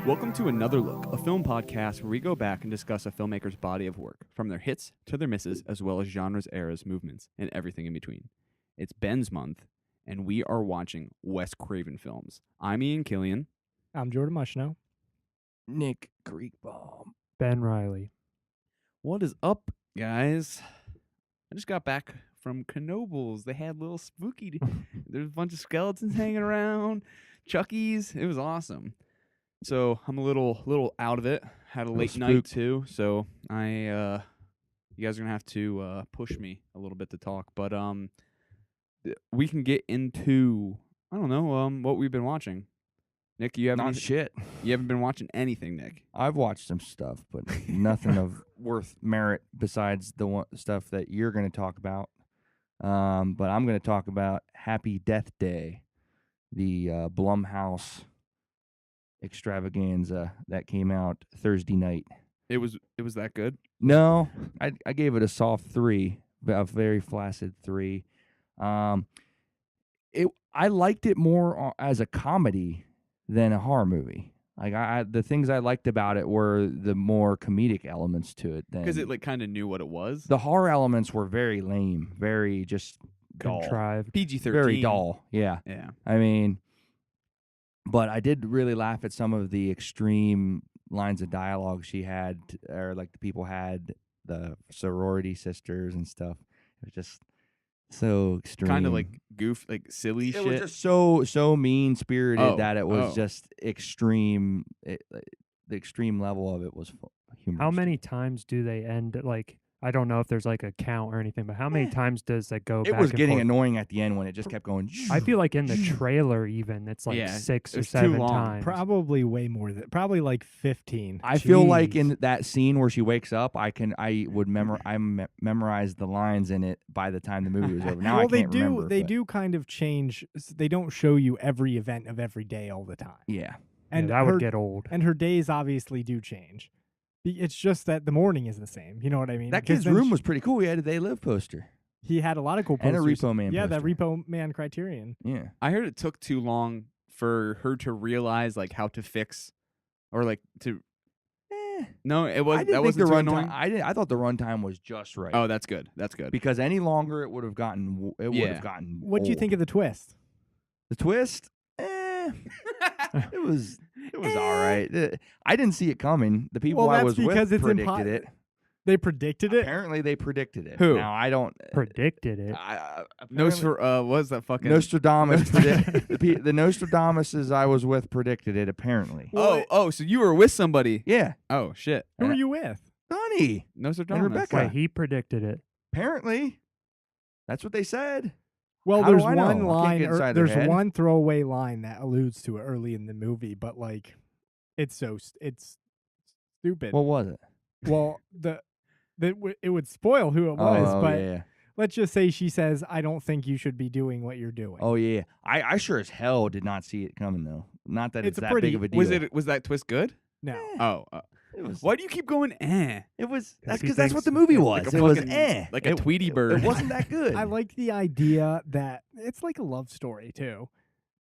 Welcome to Another Look, a film podcast where we go back and discuss a filmmaker's body of work, from their hits to their misses, as well as genres, eras, movements, and everything in between. It's Ben's month, and we are watching Wes Craven films. I'm Ian Killian. I'm Jordan Mushno. Nick Creekbaum. Ben Riley. What is up, guys? I just got back from Knoebels. They had little spooky... There's a bunch of skeletons hanging around, Chuckies. It was awesome. So I'm a little out of it. Had a late night too, so you guys are gonna have to push me a little bit to talk. But we can get into what we've been watching. Nick, you haven't shit. You haven't been watching anything, Nick. I've watched some stuff, but nothing of worth merit besides the stuff that you're going to talk about. But I'm going to talk about Happy Death Day, the Blumhouse extravaganza that came out Thursday night. It was that good? No, I gave it a soft 3, a very flaccid 3. I liked it more as a comedy than a horror movie. Like the things I liked about it were the more comedic elements to it. Because it kind of knew what it was. The horror elements were very lame, very just dull. Contrived. PG-13. Very dull. Yeah. Yeah. I mean, but I did really laugh at some of the extreme lines of dialogue she had, or like the people had, the sorority sisters and stuff. It was just so extreme. Kind of like silly shit. It was just so mean-spirited that it was just extreme. The extreme level of it was humorous. How many times do they end, like, I don't know if there's like a count or anything, but how many times does that go back It was and getting forth? annoying at the end when it just kept going. I feel like in the trailer even, it's like 6 or it's too 7 long. times. Probably way more than like 15. I feel like Jeez. in that scene where she wakes up, I would memorize the lines in it by the time the movie was over. Now well, I can't remember. They but do kind of change. They don't show you every event of every day all the time. Yeah. And that would get old. And her days obviously do change. It's just that the morning is the same. You know what I mean? That kid's room was pretty cool. He had a They Live poster. He had a lot of cool posters. And a Repo Man Yeah, poster. that Repo Man Criterion. Yeah. I heard it took too long for her to realize like how to fix, or like to. No, it was. I didn't that think the wasn't too runtime. annoying. I thought the runtime was just right. Oh, that's good. That's good. Because any longer it would have gotten. It would Yeah. have gotten. What do you think of the twist? The twist? It was all right. I didn't see it coming. The people Well, I that's was with because it's predicted it. They predicted it. Apparently, they predicted it. Who? Now I don't. Predicted it. What was that fucking Nostradamus. The Nostradamuses I was with predicted it. Apparently. Oh, so you were with somebody? Yeah. Oh shit. Who are you with? Donnie. Nostradamus. And Rebecca. Wait, he predicted it. Apparently, that's what they said. Well, How do there's I know? I one can't line. get inside their There's head. one throwaway line that alludes to it early in the movie, but like, it's stupid. What was it? Well, it would spoil who it was, Oh, but yeah. let's just say she says, "I don't think you should be doing what you're doing." Oh yeah. I sure as hell did not see it coming though. Not that It's it's a that pretty- big of a deal. Was that twist good? No. Oh. It was. Why do you keep going? It was. That's he because that's thinks- what the movie was. Like a it was fucking- like a Tweety bird. It wasn't that good. I like the idea that it's like a love story too.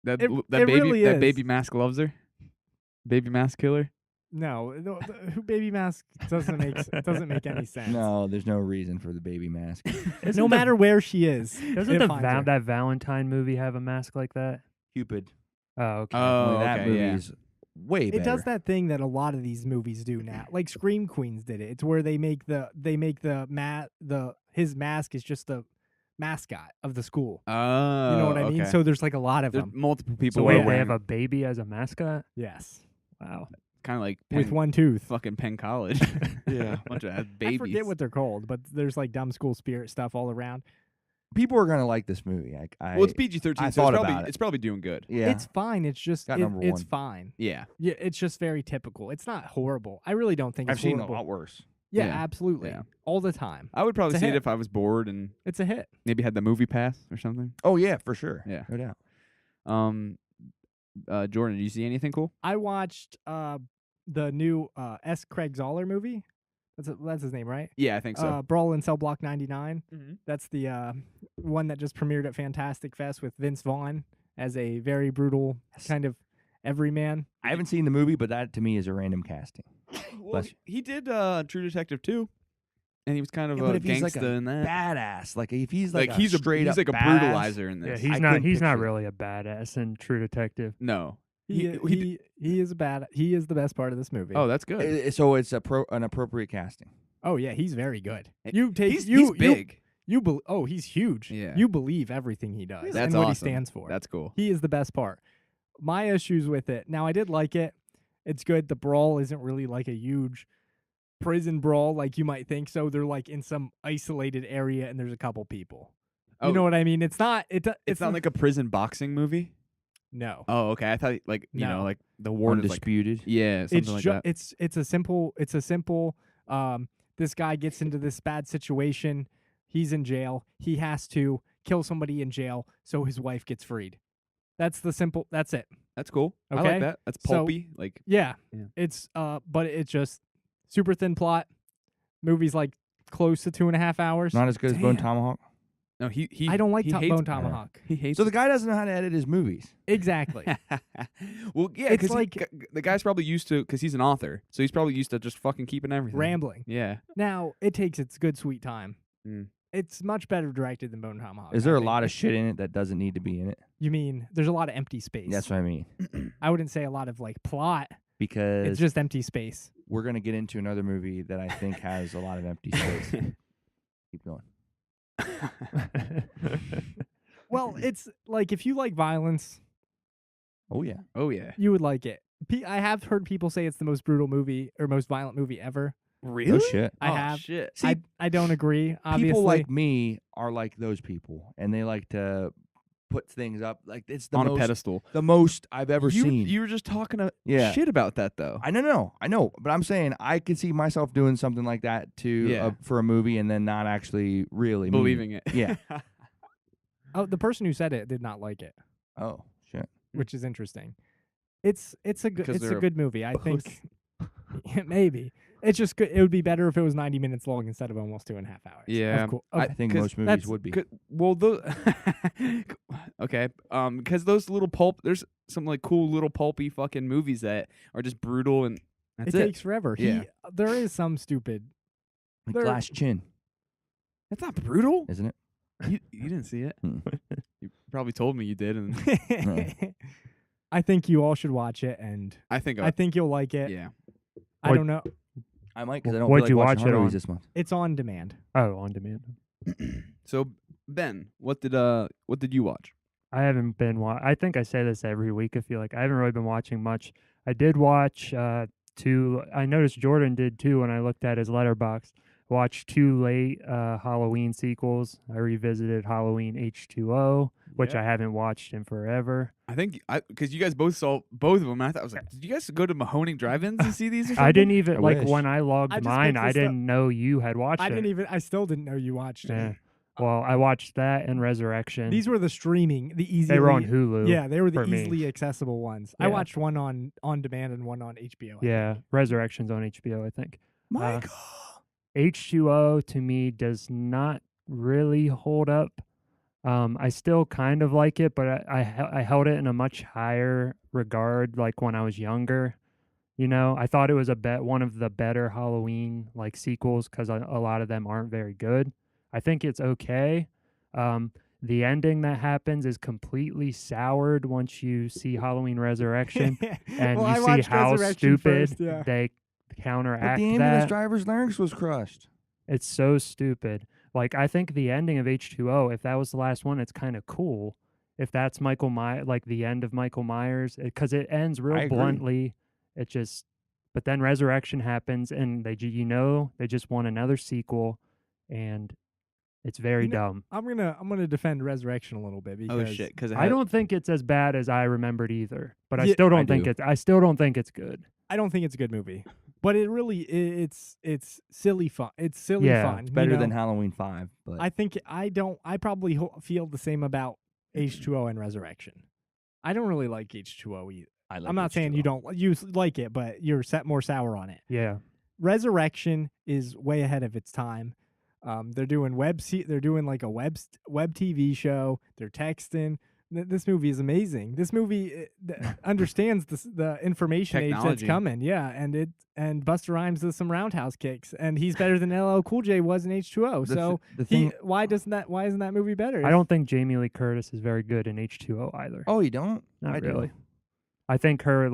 That It baby really that is. baby mask loves her. Baby mask killer. No, who baby mask doesn't make any sense. No, there's no reason for the baby mask. No matter where she is, Doesn't it finds her. that Valentine movie have a mask like that? Cupid. Oh, okay. Oh, that okay, yeah. movie's way better. It does that thing that a lot of these movies do now. Like Scream Queens did it. It's where they make his mask is just the mascot of the school. Oh, You know what I mean? okay. So there's like a lot of There's them. multiple people. so wait, they wearing- have a baby as a mascot? Yes. Wow. kind of like With Penn- one tooth. fucking Penn College. Yeah. Bunch of I babies. forget what they're called, but there's like dumb school spirit stuff all around. People are gonna like this movie. Well, it's PG-13, I so thought it's about probably it. it's probably doing good. yeah. It's fine. It's just Got number it's one. fine. Yeah. Yeah, it's just very typical. It's not horrible. I really don't think I've it's seen horrible. a lot worse. Yeah, Yeah. absolutely. Yeah. All the time. I would probably It's a see it hit. if I was bored and It's a hit. maybe had the movie pass or something. Oh yeah, for sure. Yeah. No doubt. Jordan, did you see anything cool? I watched the new S. Craig Zoller movie. That's his name, right? Yeah, I think so. Brawl in Cell Block 99. Mhm. That's the one that just premiered at Fantastic Fest with Vince Vaughn as a very brutal kind of Everyman. I haven't seen the movie, but that to me is a random casting. Well, Bless you. he did True Detective 2, and he was kind of Yeah, but a if he's like gangsta a in that. badass, like if he's like, he's straight he's up like a badass, brutalizer in Yeah, this. he's I not. couldn't He's not picture it. really a badass in True Detective. No. He is he is the best part of this movie. Oh, that's good. So it's an appropriate casting. Oh yeah, he's very good. Hey, You take he's big. Oh, he's huge. Yeah. You believe everything he does That's and what awesome. he stands for. That's cool. He is the best part. My issues with it. Now, I did like it. It's good. The brawl isn't really like a huge prison brawl like you might think. So they're like in some isolated area and there's a couple people. You know what I mean? It's not. It's not like a prison boxing movie. No. Oh, okay. I thought like you know No. like the warden is like Undisputed. yeah something like that. It's a simple. This guy gets into this bad situation. He's in jail. He has to kill somebody in jail so his wife gets freed. That's it. That's cool. I Okay. like that. That's So- pulpy. Like Yeah. Yeah. It's but it's just super thin plot. Movie's like close to 2.5 hours. Not as good as Bone Damn. Tomahawk. no, he I don't like he Top hates Bone Tomahawk. He hates. So the guy doesn't know how to edit his movies. Exactly. well, yeah, It's because like- the guy's probably used to because he's an author, so he's probably used to just fucking keeping everything. Rambling. Yeah. Now, it takes its good sweet time. Mm. It's much better directed than Bone Tomahawk. Is there I a think. lot of shit in it that doesn't need to be in it? You mean there's a lot of empty space? That's what I mean. I wouldn't say a lot of like plot. Because It's just empty space. we're gonna get into another movie that I think has a lot of empty space. Keep going. Well, it's like if you like violence, Oh yeah. Oh yeah. you would like it. I have heard people say it's the most brutal movie or most violent movie ever. Really? No shit. I Oh, have. shit. See, I don't agree. Obviously, people like me are like those people, and they like to put things up like it's the on most, a pedestal. the most I've ever seen. You were just talking Yeah. shit about that though. I know, but I'm saying I could see myself doing something like that to Yeah. for a movie, and then not actually really meaning Believing it. Yeah. oh, the person who said it did not like it, Oh shit. which is interesting. It's a good Because they're a good movie. I puss. think maybe it's just good. It would be better if it was 90 minutes long instead of almost 2.5 hours. Yeah, Of course. I I think 'cause most movies that's would be. Well, those okay, because those little there's some like cool little pulpy fucking movies that are just brutal and that's it it. takes forever. Yeah. There is some stupid. Like there- Glass Chin, That's not brutal. isn't it? You didn't see it. Hmm. You probably told me you did, and I think you all should watch it, and I think I think you'll like it. yeah. I What- don't know. I might because I don't What'd feel you like watch watching it horror on? movies this month. It's on demand. Oh, on demand. So Ben, what did you watch? I haven't been. I think I say this every week. I feel like I haven't really been watching much. I did watch two. I noticed Jordan did too when I looked at his letterbox. Watched two late Halloween sequels. I revisited Halloween H2O, which Yep. I haven't watched in forever. I think because you guys both saw both of them. And I was like, did you guys go to Mahoning Drive-ins and see these? Or something? I didn't even I like wish. when I logged I just mine. picked I this up. didn't know you had watched it. I still didn't know you watched Yeah. it. Well, I watched that and Resurrection. These were the streaming, the easy. they were on Hulu. Yeah, they were the for me. easily accessible ones. I Yeah. watched one on demand and one on HBO. I Yeah, think. Resurrection's on HBO, I think. Michael. H2O to me does not really hold up. I still kind of like it, but I held it in a much higher regard like when I was younger. You know, I thought it was one of the better Halloween like sequels because a lot of them aren't very good. I think it's okay. The ending that happens is completely soured once you see Halloween Resurrection, and Well, I you see watched how Resurrection stupid first, yeah. they But counteract the ambulance that. driver's larynx was crushed. It's so stupid. Like I think the ending of H2O, if that was the last one, it's kind of cool. If that's Michael Myers, like the end of Michael Myers, because it ends I real agree. bluntly. It just, but then Resurrection happens, and they just want another sequel, and it's very You know, dumb. I'm gonna defend Resurrection a little bit because Oh shit! Because I don't think it's as bad as I remembered either, but I Yeah, still I don't think do. I still don't think it's good. I don't think it's a good movie. But it really it's silly fun. It's silly Yeah, fun. It's you better know? than Halloween 5, but I think I probably feel the same about H2O and Resurrection. I don't really like H2O either. I like I'm not saying you H2O. don't like it, but you're more sour on it. Yeah, Resurrection is way ahead of its time. They're doing they're doing like a web TV show. They're texting. This movie is amazing. This movie understands the information age that's Technology. coming. Yeah, and Busta Rhymes does some roundhouse kicks, and he's better than LL Cool J was in H2O. So the thing. why isn't that movie better? I don't think Jamie Lee Curtis is very good in H2O either. Oh, you don't? Not I do. really. I think her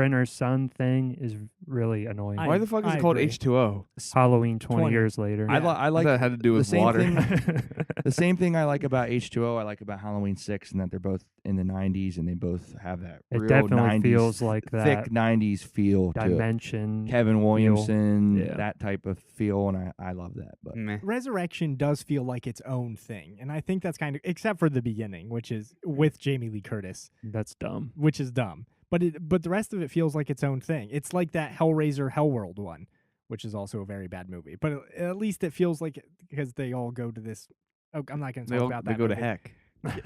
and her son thing is really annoying. Why the fuck is I it called agree. H2O? Halloween 20 20. years later. I like that had to do the with same water. thing. The same thing I like about H2O, I like about Halloween 6, and that they're both in the 90s, and they both have that It real definitely 90s, feels like thick that 90s feel to it. dimension. Kevin Williamson, Yeah. that type of feel, and I love that. But Meh. Resurrection does feel like its own thing, and I think that's kind of except for the beginning, which is with Jamie Lee Curtis, That's dumb. which is dumb. But the rest of it feels like its own thing. It's like that Hellraiser Hellworld one, which is also a very bad movie. But at least it feels like because they all go to this. Oh, I'm not going to talk about that. They go to movie. heck.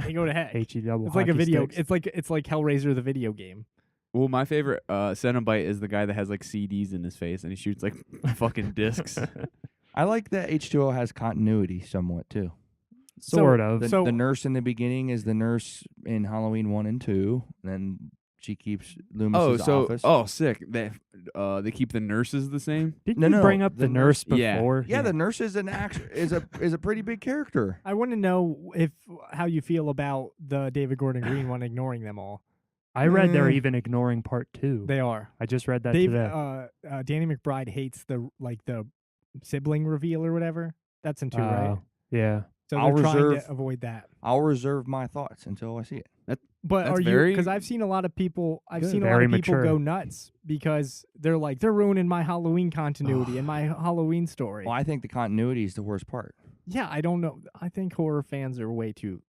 They go to heck. HE double. It's like a hockey video. sticks. It's like Hellraiser the video game. Well, my favorite Cenobite is the guy that has like CDs in his face and he shoots like fucking discs. I like that H2O has continuity somewhat too. Sort of. The nurse in the beginning is the nurse in Halloween 1 and 2, and then she keeps Loomis's office. Sick. They keep the nurses the same. Did No, you no, bring up the the nurse yeah. before? Yeah, the nurse is is a pretty big character. I want to know how you feel about the David Gordon Green one ignoring them all. I read they're Mm. even ignoring part 2. They are. I just read that Dave, today. Danny McBride hates the sibling reveal or whatever. That's in 2, right? Yeah. So I'll they're trying reserve- to avoid that. I'll reserve my thoughts until I see it. But That's are you? very Because I've seen a lot of people. I've Good. seen a lot Very of people mature. go nuts because they're ruining my Halloween continuity and my Halloween story. Well, I think the continuity is the worst part. Yeah, I don't know. I think horror fans are way too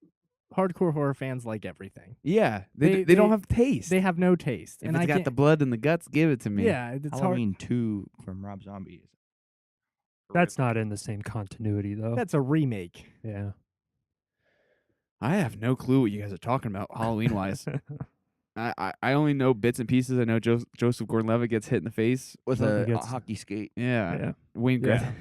hardcore. Horror fans like everything. Yeah, They- they don't they- have taste. They have no taste, if and it's I got can't. the blood and the guts, give it to me. Yeah, it's hard. Halloween 2 from Rob Zombie is That's not in the same continuity, though. That's a remake. yeah. I have no clue what you guys are talking about Halloween wise. I only know bits and pieces. I know Joseph Gordon-Levitt gets hit in the face. with Well, he a gets- hockey skate. Yeah, Yeah. Wayne Yeah.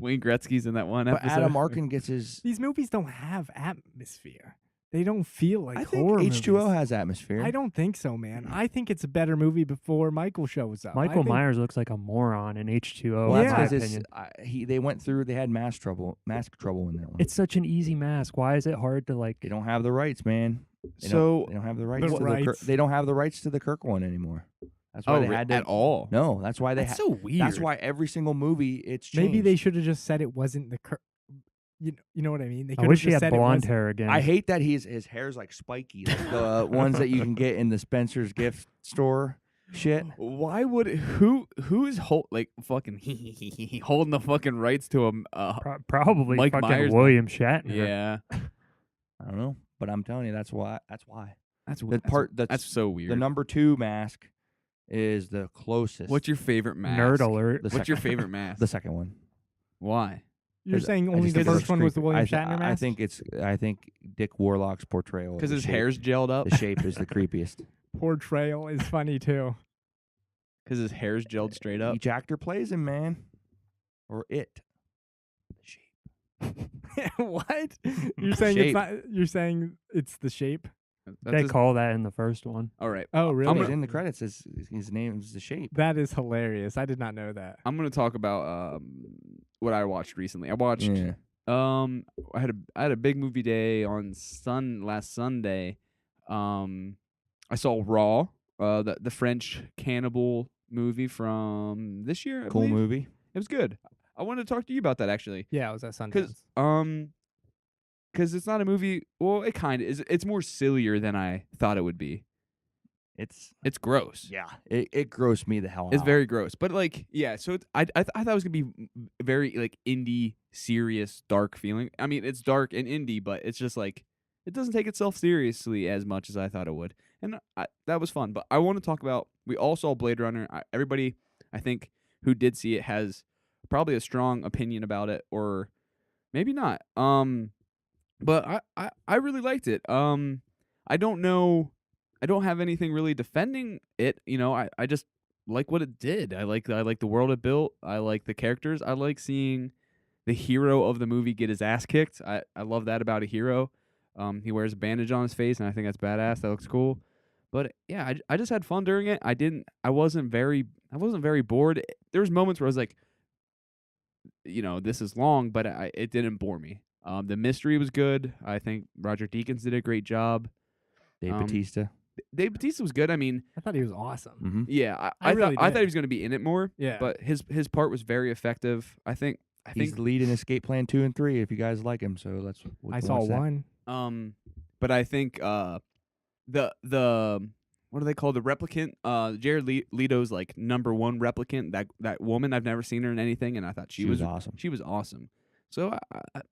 Gretzky's in that one But episode. Adam Arkin gets his. These movies don't have atmosphere. They don't feel like I think horror H2O movies. has atmosphere. I don't think so, man. I think it's a better movie before Michael shows up. I Michael think- Myers looks like a moron in H2O. Well, in that's my 'cause opinion. they went through. They had mask trouble in that one. It's such an easy mask. Why is it hard to like? They don't have the rights, man. They So don't have the rights. The to rights. They don't have the rights to the Kirk one anymore. That's why they had to. at all? No, that's why they. That's so weird. That's why every single movie it's changed. Maybe they should have just said it wasn't the. You know what I mean? They I could wish have he just had said blonde it hair again. I hate that his hair's like spiky, like the ones that you can get in the Spencer's gift store. Shit. Why would who's fucking holding the fucking rights to him? Probably Mike fucking Myers. William Shatner. Yeah, I don't know, but I'm telling you, that's why. that's that's so weird. The number 2 mask is the closest. What's your favorite mask? Nerd alert. The What's your second- favorite mask? The second one. Why? You're 'Cause saying I only just the think first one was the creepy. William I Shatner mask? I think Dick Warlock's portrayal. Because of his the shape- hair's gelled up. The shape is the creepiest. Portrayal is funny too. Because his hair's gelled straight up. Each actor plays him, man, or it. The shape. What? You're saying Shape. it's not? You're saying it's the shape? That's They his- call that in the first one. all right. Oh, He's really? in the credits. His name is the shape. That is hilarious. I did not know that. I'm gonna talk about what I watched recently. I watched Yeah. I had a big movie day on last Sunday. I saw Raw, the French cannibal movie from this year. I Cool believe. movie. It was good. I wanted to talk to you about that actually, Yeah, it was at Sundance. because it's not a movie. Well, it kind of is. It's more sillier than I thought it would be. It's It's gross. yeah. It grossed me the hell out. It's very gross, but like, yeah. So I thought it was gonna be very like indie, serious, dark feeling. I mean, it's dark and indie, but it's just like it doesn't take itself seriously as much as I thought it would, and that was fun. But I want to talk about. We all saw Blade Runner. Everybody, I think, who did see it has probably a strong opinion about it, or maybe not. But I really liked it. I don't know. I don't have anything really defending it. You know, I just like what it did. I like the world it built. I like the characters. I like seeing the hero of the movie get his ass kicked. I love that about a hero. He wears a bandage on his face, and I think that's badass. That looks cool. But yeah, I just had fun during it. I wasn't very bored. There was moments where I was like, this is long, but it didn't bore me. The mystery was good. I think Roger Deakins did a great job. Dave Um, Bautista. Dave Bautista was good. I mean, I thought he was awesome. Mm-hmm. yeah, I really I thought did. he was going to be in it more. Yeah. But his part was very effective. I think He's the lead in Escape Plan 2 and 3 if you guys like him. So let's. I saw one. But I think the what do they call the replicant? Jared Leto's like number one replicant. That woman, I've never seen her in anything, and I thought she was awesome. She was awesome. So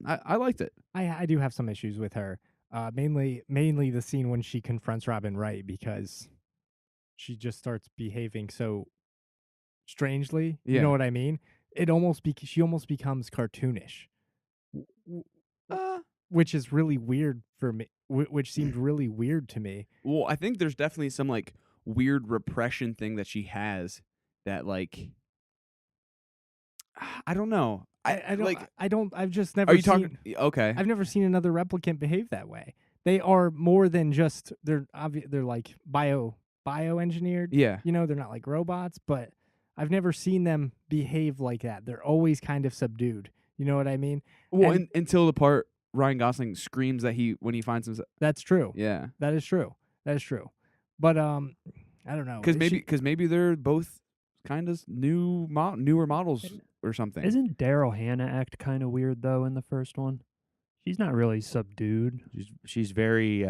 I liked it. I do have some issues with her. Mainly the scene when she confronts Robin Wright because she just starts behaving so strangely. You Yeah. know what I mean? She almost becomes cartoonish, which is really weird for me. Which seemed really weird to me. Well, I think there's definitely some like weird repression thing that she has that like I don't know. I've just never Are you seen, talking? Okay. I've never seen another replicant behave that way. They are more than just they're like bioengineered. Yeah. They're not like robots, but I've never seen them behave like that. They're always kind of subdued. You know what I mean? Well, And- until the part Ryan Gosling screams that when he finds himself. That's true. Yeah. That is true. But I don't know. Because maybe they're both kind of newer models or something. Isn't Daryl Hannah act kind of weird though in the first one? She's not really subdued. She's very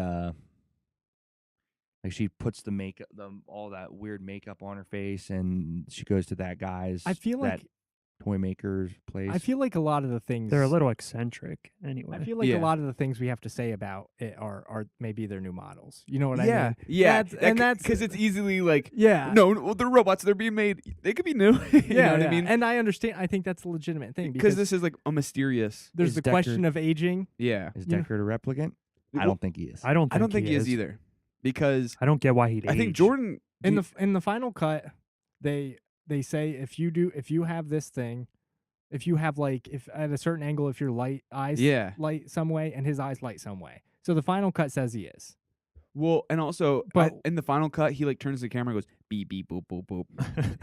like she puts the makeup, all that weird makeup on her face, and she goes to that guy's. I feel that like toy maker's place. I feel like a lot of the things They're a little eccentric anyway. I feel like Yeah. a lot of the things we have to say about it are maybe their new models. You know what I yeah. mean? Yeah. That's because it's easily like. yeah. No, they're robots. They're being made. They could be new. You know what I mean? And I understand. I think that's a legitimate thing Because because this is like a mysterious. there's is the Deckard- question of aging. Yeah. Is you know- Deckard a replicant? I Well, don't think he is. I don't think he is either. Because I don't get why he'd I think age. Jordan. In the final cut, they say if you have this thing, if you have like if at a certain angle if your eyes Yeah. light some way and his eyes light some way. So the final cut says he is. Well, and also, But- in the final cut, he like turns to the camera and goes beep beep boop boop boop.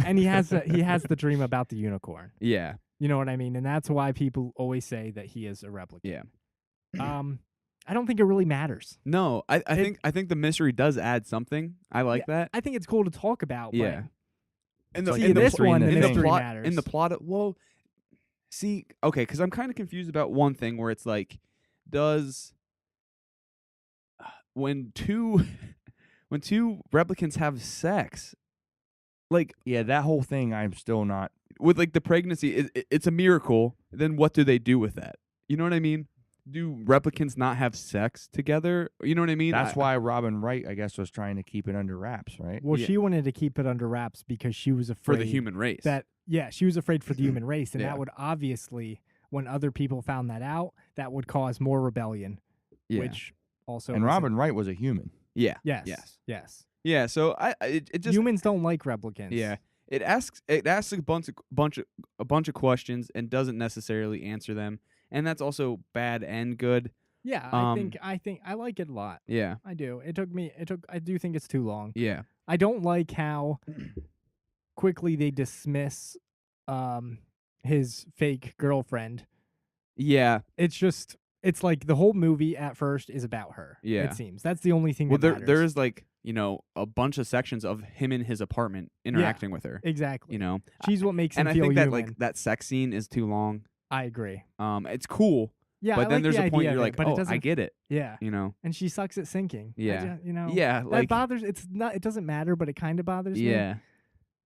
And he has the dream about the unicorn. Yeah. You know what I mean? And that's why people always say that he is a replicant. Yeah. I don't think it really matters. No, I think the mystery does add something. I like that. I think it's cool to talk about. Yeah. And It's like See, this mystery one, in the the mystery thing. matters. In the plot, well, see, okay, because I'm kind of confused about one thing where it's like, does when two replicants have sex, like Yeah, that whole thing, I'm still not. with like the pregnancy, it's a miracle. Then what do they do with that? You know what I mean? Do replicants not have sex together? You know what I mean? That's why Robin Wright, I guess, was trying to keep it under wraps, right? Well, Yeah. she wanted to keep it under wraps because she was afraid for the human race. she was afraid for the human race, and Yeah. that would obviously, when other people found that out, that would cause more rebellion. yeah. Which also And was Robin Wright was a human. Yeah. yes, Yeah. So it just humans don't like replicants. yeah. It asks a bunch of questions and doesn't necessarily answer them, and that's also bad and good. yeah. I think I like it a lot. Yeah. I do. I do think it's too long. Yeah. I don't like how quickly they dismiss his fake girlfriend. Yeah. It's like the whole movie at first is about her. Yeah. It seems. That's the only thing Well, that matters. there is like a bunch of sections of him in his apartment interacting with her. Exactly. She's what makes him And I feel think that human. like that sex scene is too long. I agree. It's cool, Yeah, but I then like there's the a point idea you're of like, it, but it oh, doesn't, I get it. Yeah, You know. and she sucks at sinking. Yeah. Yeah, That like bothers. It's not. It doesn't matter, but it kind of bothers me. Yeah.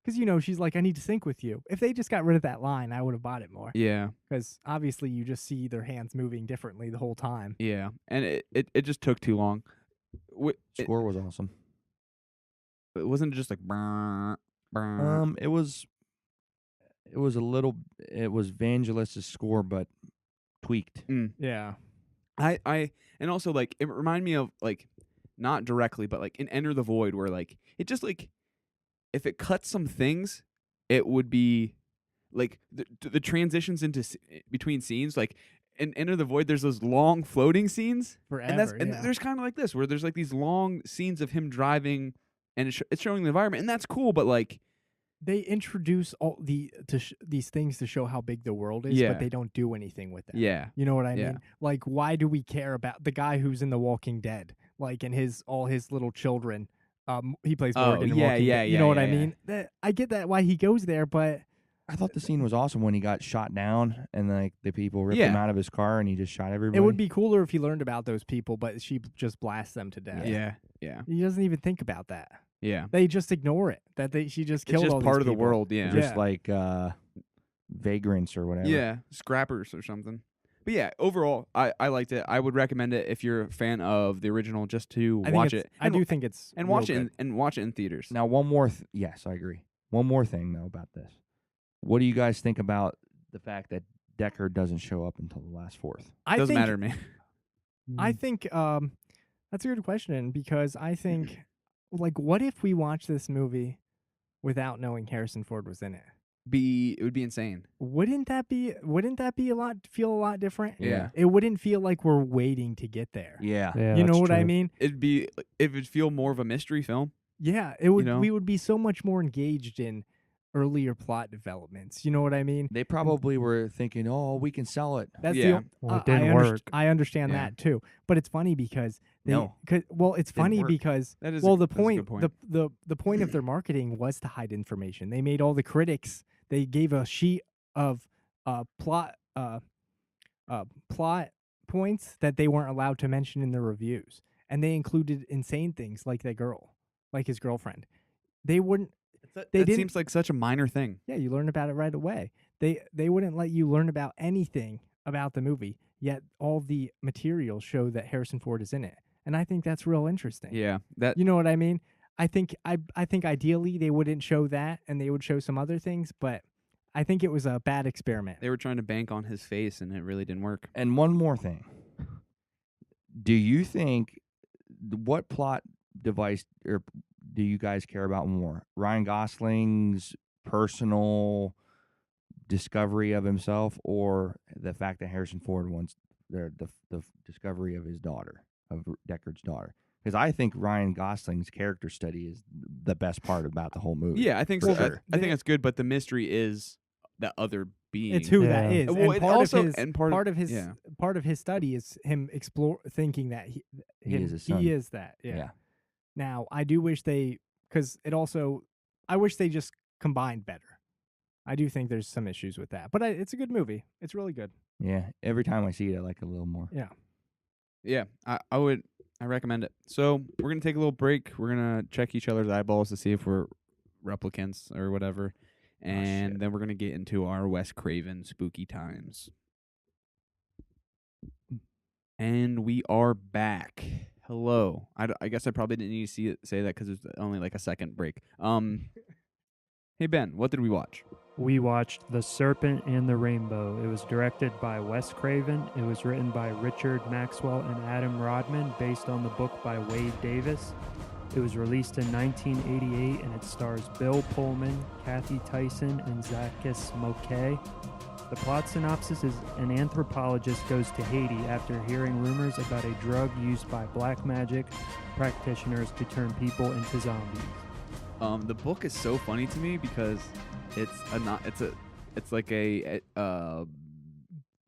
Because she's like, I need to sync with you. If they just got rid of that line, I would have bought it more. Yeah. Because obviously, you just see their hands moving differently the whole time. Yeah. And it just took too long. Score was awesome. It wasn't just like brr, brr. It was Vangelis' score, but tweaked. Yeah. And also like it reminded me of like not directly, but like in Enter the Void, where like it just like if it cuts some things, it would be like the transitions into between scenes. Like in Enter the Void, there's those long floating scenes, Forever. and yeah. there's kind of like this where there's like these long scenes of him driving, and it's showing the environment, and that's cool. But like, They introduce all these things to show how big the world is, Yeah. but they don't do anything with them. yeah, You know what I Yeah. mean? Like, why do we care about the guy who's in The Walking Dead? Like, and all his little children. He plays Morgan in yeah, Walking yeah, Dead. You know what I yeah. mean? I get that why he goes there, but I thought the scene was awesome when he got shot down and like the people ripped Yeah. him out of his car and he just shot everybody. it would be cooler if he learned about those people, but she just blasts them to death. yeah, yeah, He doesn't even think about that. yeah. They just ignore it. She just It's killed just all part these of the people. world. Yeah, just Yeah. like vagrants or whatever. yeah, scrappers or something. But yeah, overall, I liked it. I would recommend it if you're a fan of the original, just to I think watch it's- it. I do think it's and real watch it good. and watch it in theaters. Now one more. Yes, I agree. One more thing though about this. What do you guys think about the fact that Deckard doesn't show up until the last fourth? I Doesn't think, matter to me. I think that's a good question because I think like what if we watch this movie without knowing Harrison Ford was in it? It would be insane. Wouldn't that be feel a lot different? Yeah. It wouldn't feel like we're waiting to get there. Yeah. Yeah, You know that's what I true. mean? It would feel more of a mystery film. Yeah, it would know? we would be so much more engaged in earlier plot developments. You know what I mean? They probably were thinking, "Oh, we can sell it." That's Yeah. Well, it I didn't underst- work. I understand Yeah. that too, but it's funny because No. it's funny work. because That is well, a the good point, the point of their marketing was to hide information. They made all the critics. They gave a sheet of plot points that they weren't allowed to mention in their reviews, and they included insane things like that girl, like his girlfriend. They wouldn't. That didn't- seems like such a minor thing. Yeah, you learn about it right away. They wouldn't let you learn about anything about the movie, yet all the materials show that Harrison Ford is in it. And I think that's real interesting. Yeah, that You know what I mean? I think ideally they wouldn't show that and they would show some other things, but I think it was a bad experiment. they were trying to bank on his face, and it really didn't work. And one more thing. Do you think what plot device or do you guys care about more? Ryan Gosling's personal discovery of himself or the fact that Harrison Ford wants the discovery of his daughter, of Deckard's daughter? Because I think Ryan Gosling's character study is the best part about the whole movie. Yeah, I think For so. sure. I think that's good, but the mystery is that other being. It's who that Yeah. is. Well, and it part also- of his and part of- yeah. part of his study is him thinking that He is his son. he is that. Yeah. Yeah. Now, I do wish I wish they just combined better. I do think there's some issues with that, but it's a good movie. It's really good. Yeah. Every time I see it, I like it a little more. Yeah, I recommend it. So we're gonna take a little break. We're gonna check each other's eyeballs to see if we're replicants or whatever, and shit. then we're gonna get into our Wes Craven spooky times. And we are back. Hello. I guess I probably didn't need to say that because it's only like a second break. Hey Ben, what did we watch? We watched The Serpent and the Rainbow. It was directed by Wes Craven. It was written by Richard Maxwell and Adam Rodman, based on the book by Wade Davis. It was released in 1988, and it stars Bill Pullman, Kathy Tyson, and Zakis Moquet. The plot synopsis is an anthropologist goes to Haiti after hearing rumors about a drug used by black magic practitioners to turn people into zombies. The book is so funny to me because it's like a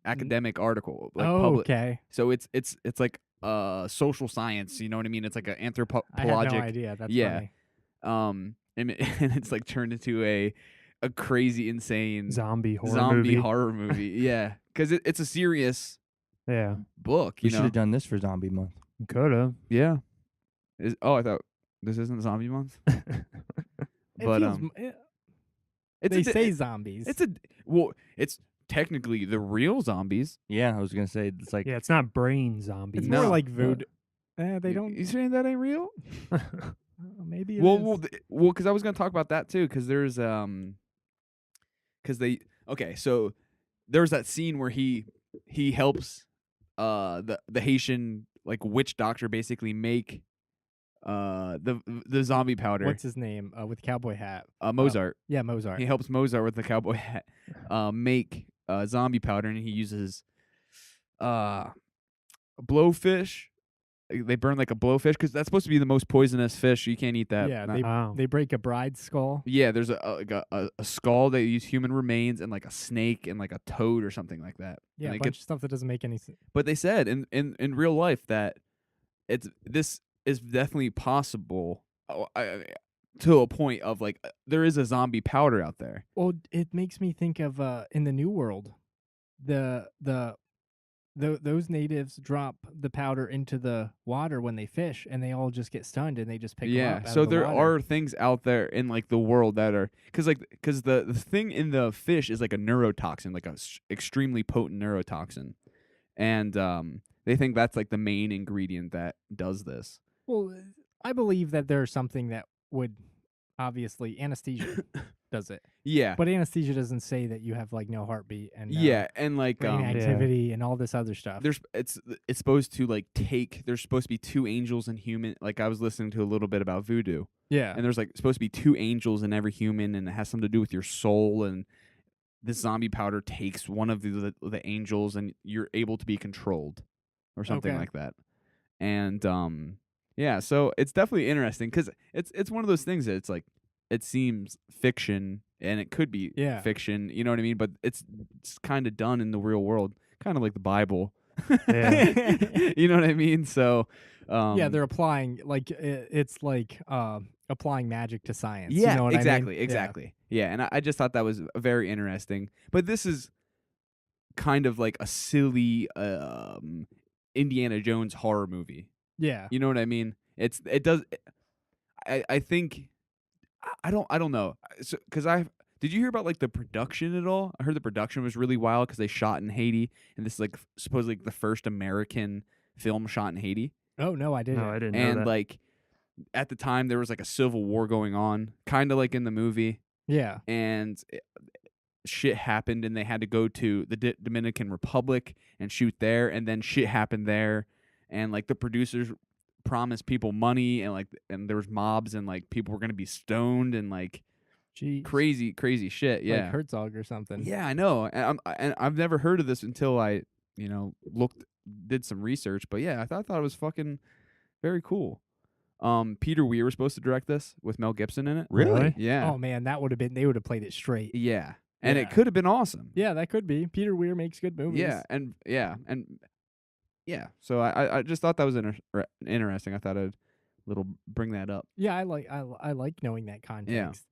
academic article, like public. Okay. So it's like social science, you know what I mean? It's like an I have anthropologic. no idea. That's yeah. funny. And it's like turned into a crazy, insane Zombie horror zombie movie. horror movie. Yeah, because it's a serious Yeah, book. We You should know? have done this for Zombie Month. could have. Yeah. I thought this isn't Zombie Month. It But feels, they say zombies. it's technically the real zombies. Yeah, I was gonna say it's like Yeah, it's not brain zombies. It's No. more like voodoo. They You- don't. You saying that ain't real? Maybe it Well, is. because I was gonna talk about that too. Because there's so there's that scene where he helps the Haitian like witch doctor basically make the zombie powder. What's his name with the cowboy hat? Mozart. Yeah, Mozart. He helps Mozart with the cowboy hat make zombie powder, and he uses blowfish. They burn like a blowfish because that's supposed to be the most poisonous fish. You can't eat that. Yeah, Not- they break a bride's skull. yeah. There's a skull. They use human remains and like a snake and like a toad or something like that. Yeah, And a it bunch gets- of stuff that doesn't make any sense. But they said in real life that this is definitely possible to a point of like there is a zombie powder out there. Well, it makes me think of in the New World, those natives drop the powder into the water when they fish, and they all just get stunned, and they just pick them Yeah, up. Out so of the there water. are things out there in like the world that are because the thing in the fish is like a neurotoxin, like a extremely potent neurotoxin, and they think that's like the main ingredient that does this. Well, I believe that there's something that would obviously anesthesia does it, Yeah, but anesthesia doesn't say that you have like no heartbeat and yeah, and like brain Yeah. activity and all this other stuff. it's supposed to like there's supposed to be two angels in human. Like I was listening to a little bit about voodoo. Yeah, And there's like supposed to be two angels in every human, and it has something to do with your soul. And this zombie powder takes one of the angels, and you're able to be controlled, or something Okay. like that. And yeah, so it's definitely interesting because it's one of those things that it's like it seems fiction, and it could be Yeah. fiction. You know what I mean? But it's kind of done in the real world, kind of like the Bible. Yeah. You know what I mean? So yeah, they're applying like it's like applying magic to science. Yeah, you know what exactly, I mean? exactly. Yeah, and I just thought that was very interesting. But this is kind of like a silly Indiana Jones horror movie. Yeah. You know what I mean? I think I don't know. Cuz did you hear about like the production at all? I heard the production was really wild cuz they shot in Haiti, and this is like supposedly the first American film shot in Haiti. Oh no, I didn't. No, I didn't know And that. like at the time there was like a civil war going on, kind of like in the movie. Yeah. And shit happened, and they had to go to the Dominican Republic and shoot there, and then shit happened there, and like the producers promised people money, and there was mobs, and like people were gonna be stoned, and like Jeez. crazy shit. Yeah, Like Herzog or something. yeah, I know, and I've never heard of this until I did some research, but yeah, I thought it was fucking very cool. Peter Weir was supposed to direct this with Mel Gibson in it. Really? Yeah. Oh man, they would have played it straight. Yeah. And Yeah. it could have been awesome. Yeah, that could be. Peter Weir makes good movies. Yeah. So I just thought that was interesting. I thought I'd bring that up. Yeah, I like knowing that context.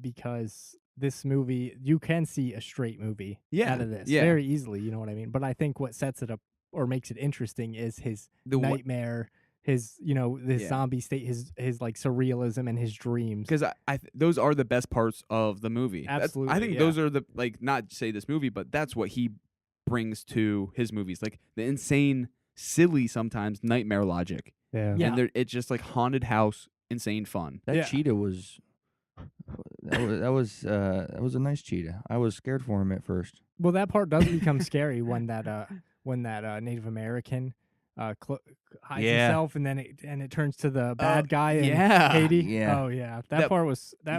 Because this movie, you can see a straight movie out of this yeah. very easily. You know what I mean? But I think what sets it up or makes it interesting is his nightmare, his Yeah. zombie state, his like surrealism and his dreams. Because those are the best parts of the movie. I Absolutely, think yeah. those are the not say this movie, but that's what he brings to his movies, like the insane, silly sometimes nightmare logic. Yeah. Yeah. And it's just like haunted house, insane fun. That Yeah. cheetah was that was a nice cheetah. I was scared for him at first. Well, that part does become scary when that Native American hides Yeah. himself, and then it turns to the bad guy in yeah. Haiti. Yeah. Oh yeah, That- that part was yeah.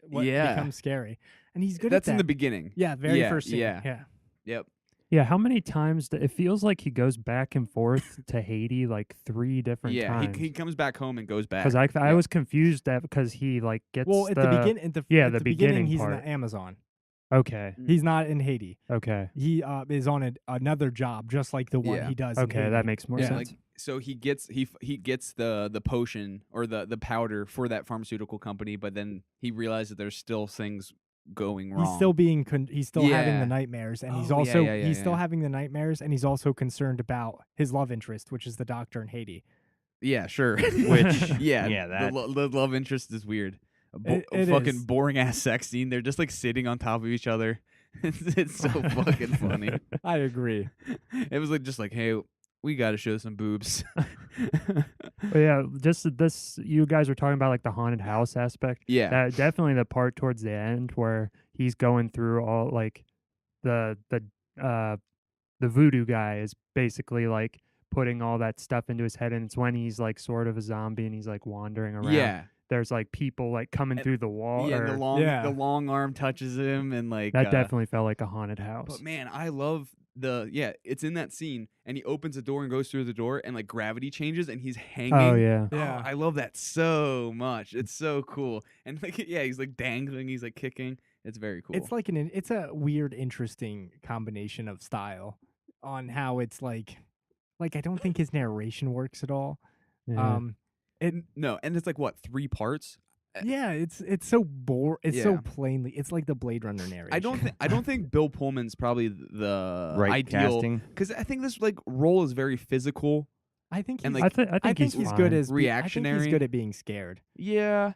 what Yeah. becomes scary, and he's good That's at that. in the beginning. Yeah, very Yeah, first scene. yeah. Yeah. Yep. Yeah, how many times it feels like he goes back and forth to Haiti like 3 different Yeah. times. He comes back home and goes back. Because I Yep. was confused that because he like gets Well, at the beginning, yeah, at the the beginning, beginning he's part. in the Amazon. Okay. He's not in Haiti. Okay. He is on another job, just like the one Yeah. he does. in Okay, Haiti. that makes more Yeah, sense. like so he gets the potion or the powder for that pharmaceutical company, but then he realizes that there's still things going wrong. He's still he's still having Yeah. the nightmares, and he's Oh, yeah, also yeah, yeah, he's still yeah. having the nightmares, and he's also concerned about his love interest, which is the doctor in Haiti. Yeah, sure. Which- yeah, yeah, that- the love interest is weird. A It fucking is. boring ass sex scene. They're just like sitting on top of each other. It's so fucking funny. I agree. It was like just like, hey, we got to show some boobs. But yeah, just this you guys were talking about like the haunted house aspect. Yeah. That definitely the part towards the end where he's going through all like the voodoo guy is basically like putting all that stuff into his head, and it's when he's like sort of a zombie and he's like wandering around. Yeah. There's like people like coming And- through the wall. Yeah, or- the long arm touches him and like that definitely felt like a haunted house. But man, I love it's in that scene, and he opens the door and goes through the door, and like gravity changes, and he's hanging. Oh yeah. Yeah. I love that so much. It's so cool, and like he's like dangling, he's like kicking. It's very cool. It's like it's a weird, interesting combination of style on how it's like I don't think his narration works at all. Yeah. No, and it's like what 3 parts. Yeah, it's so it's so Yeah. plainly. It's like the Blade Runner narration. I don't think Bill Pullman's probably the Right ideal casting. because I think this like role is very physical. I think he's, And, I, like, I think he's he's fine. good as I think Reactionary. he's good at being scared, Yeah,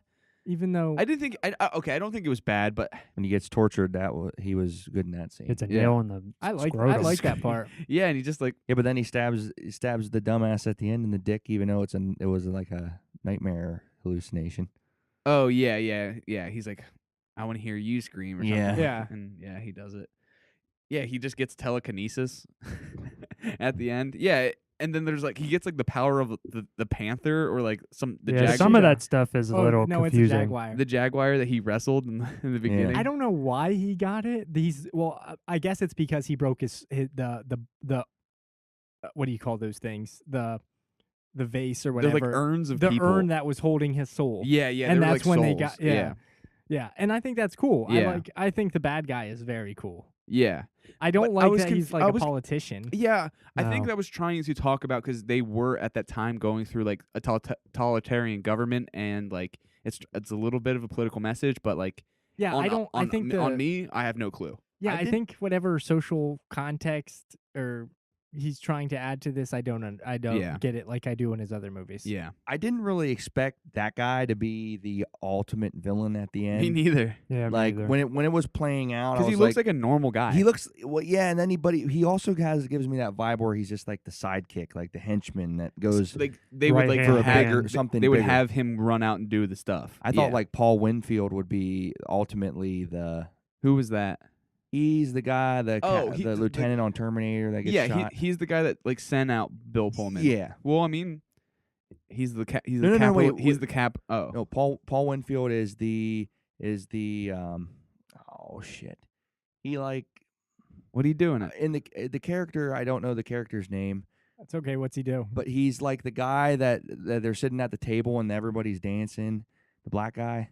even though I didn't think. I don't think it was bad, but When he gets tortured, he was good in that scene. It's a Yeah. nail in the I like scrotum. that part. yeah, and he just like Yeah, but then he stabs the dumbass at the end in the dick, even though it was like a nightmare hallucination. oh yeah. He's like, I want to hear you scream or something. Yeah. Yeah. and yeah, he does it. Yeah, he just gets telekinesis at the end. Yeah, and then there's like he gets like the power of the panther or like yeah, jaguar. some of that stuff is a Oh, little no, confusing. it's a jaguar. The jaguar that he wrestled in the beginning. I don't know why he got it. I guess it's because he broke his the what do you call those things? The vase or They're whatever. like urns of the people. urn that was holding his soul. Yeah, yeah, and they were that's like when they souls. got yeah. And I think that's cool. Yeah. I think the bad guy is very cool. Yeah. I don't But I like was that he's like I a was- politician. Yeah, I think No. that was trying to talk about because they were at that time going through like a totalitarian government, and like it's a little bit of a political message, but like Yeah, on, I don't. I on, think on me, I have no clue. Yeah, I I did- think whatever social context or he's trying to add to this, I don't Yeah. get it like I do in his other movies. Yeah, I didn't really expect that guy to be the ultimate villain at the end. me neither. Yeah, me Like either. when it was playing out, I Because he was looks like a normal guy. he looks yeah, and then he also gives me that vibe where he's just like the sidekick, like the henchman that goes. like they Right would like hand for a have, bigger they- something. They would bigger. have him run out and do the stuff. I thought Yeah. like Paul Winfield would be ultimately who was that? he's the guy the the lieutenant on Terminator that gets Yeah, shot. he's the guy that like sent out Bill Pullman. Yeah. Well, I mean, he's the he's No, the no, cap. wait, he's wait. the cap. Oh, No, Paul Winfield is the oh shit. He like what are you doing? in the character, I don't know the character's name, That's okay. What's he do? but he's like the guy that they're sitting at the table and everybody's dancing. The black guy. He's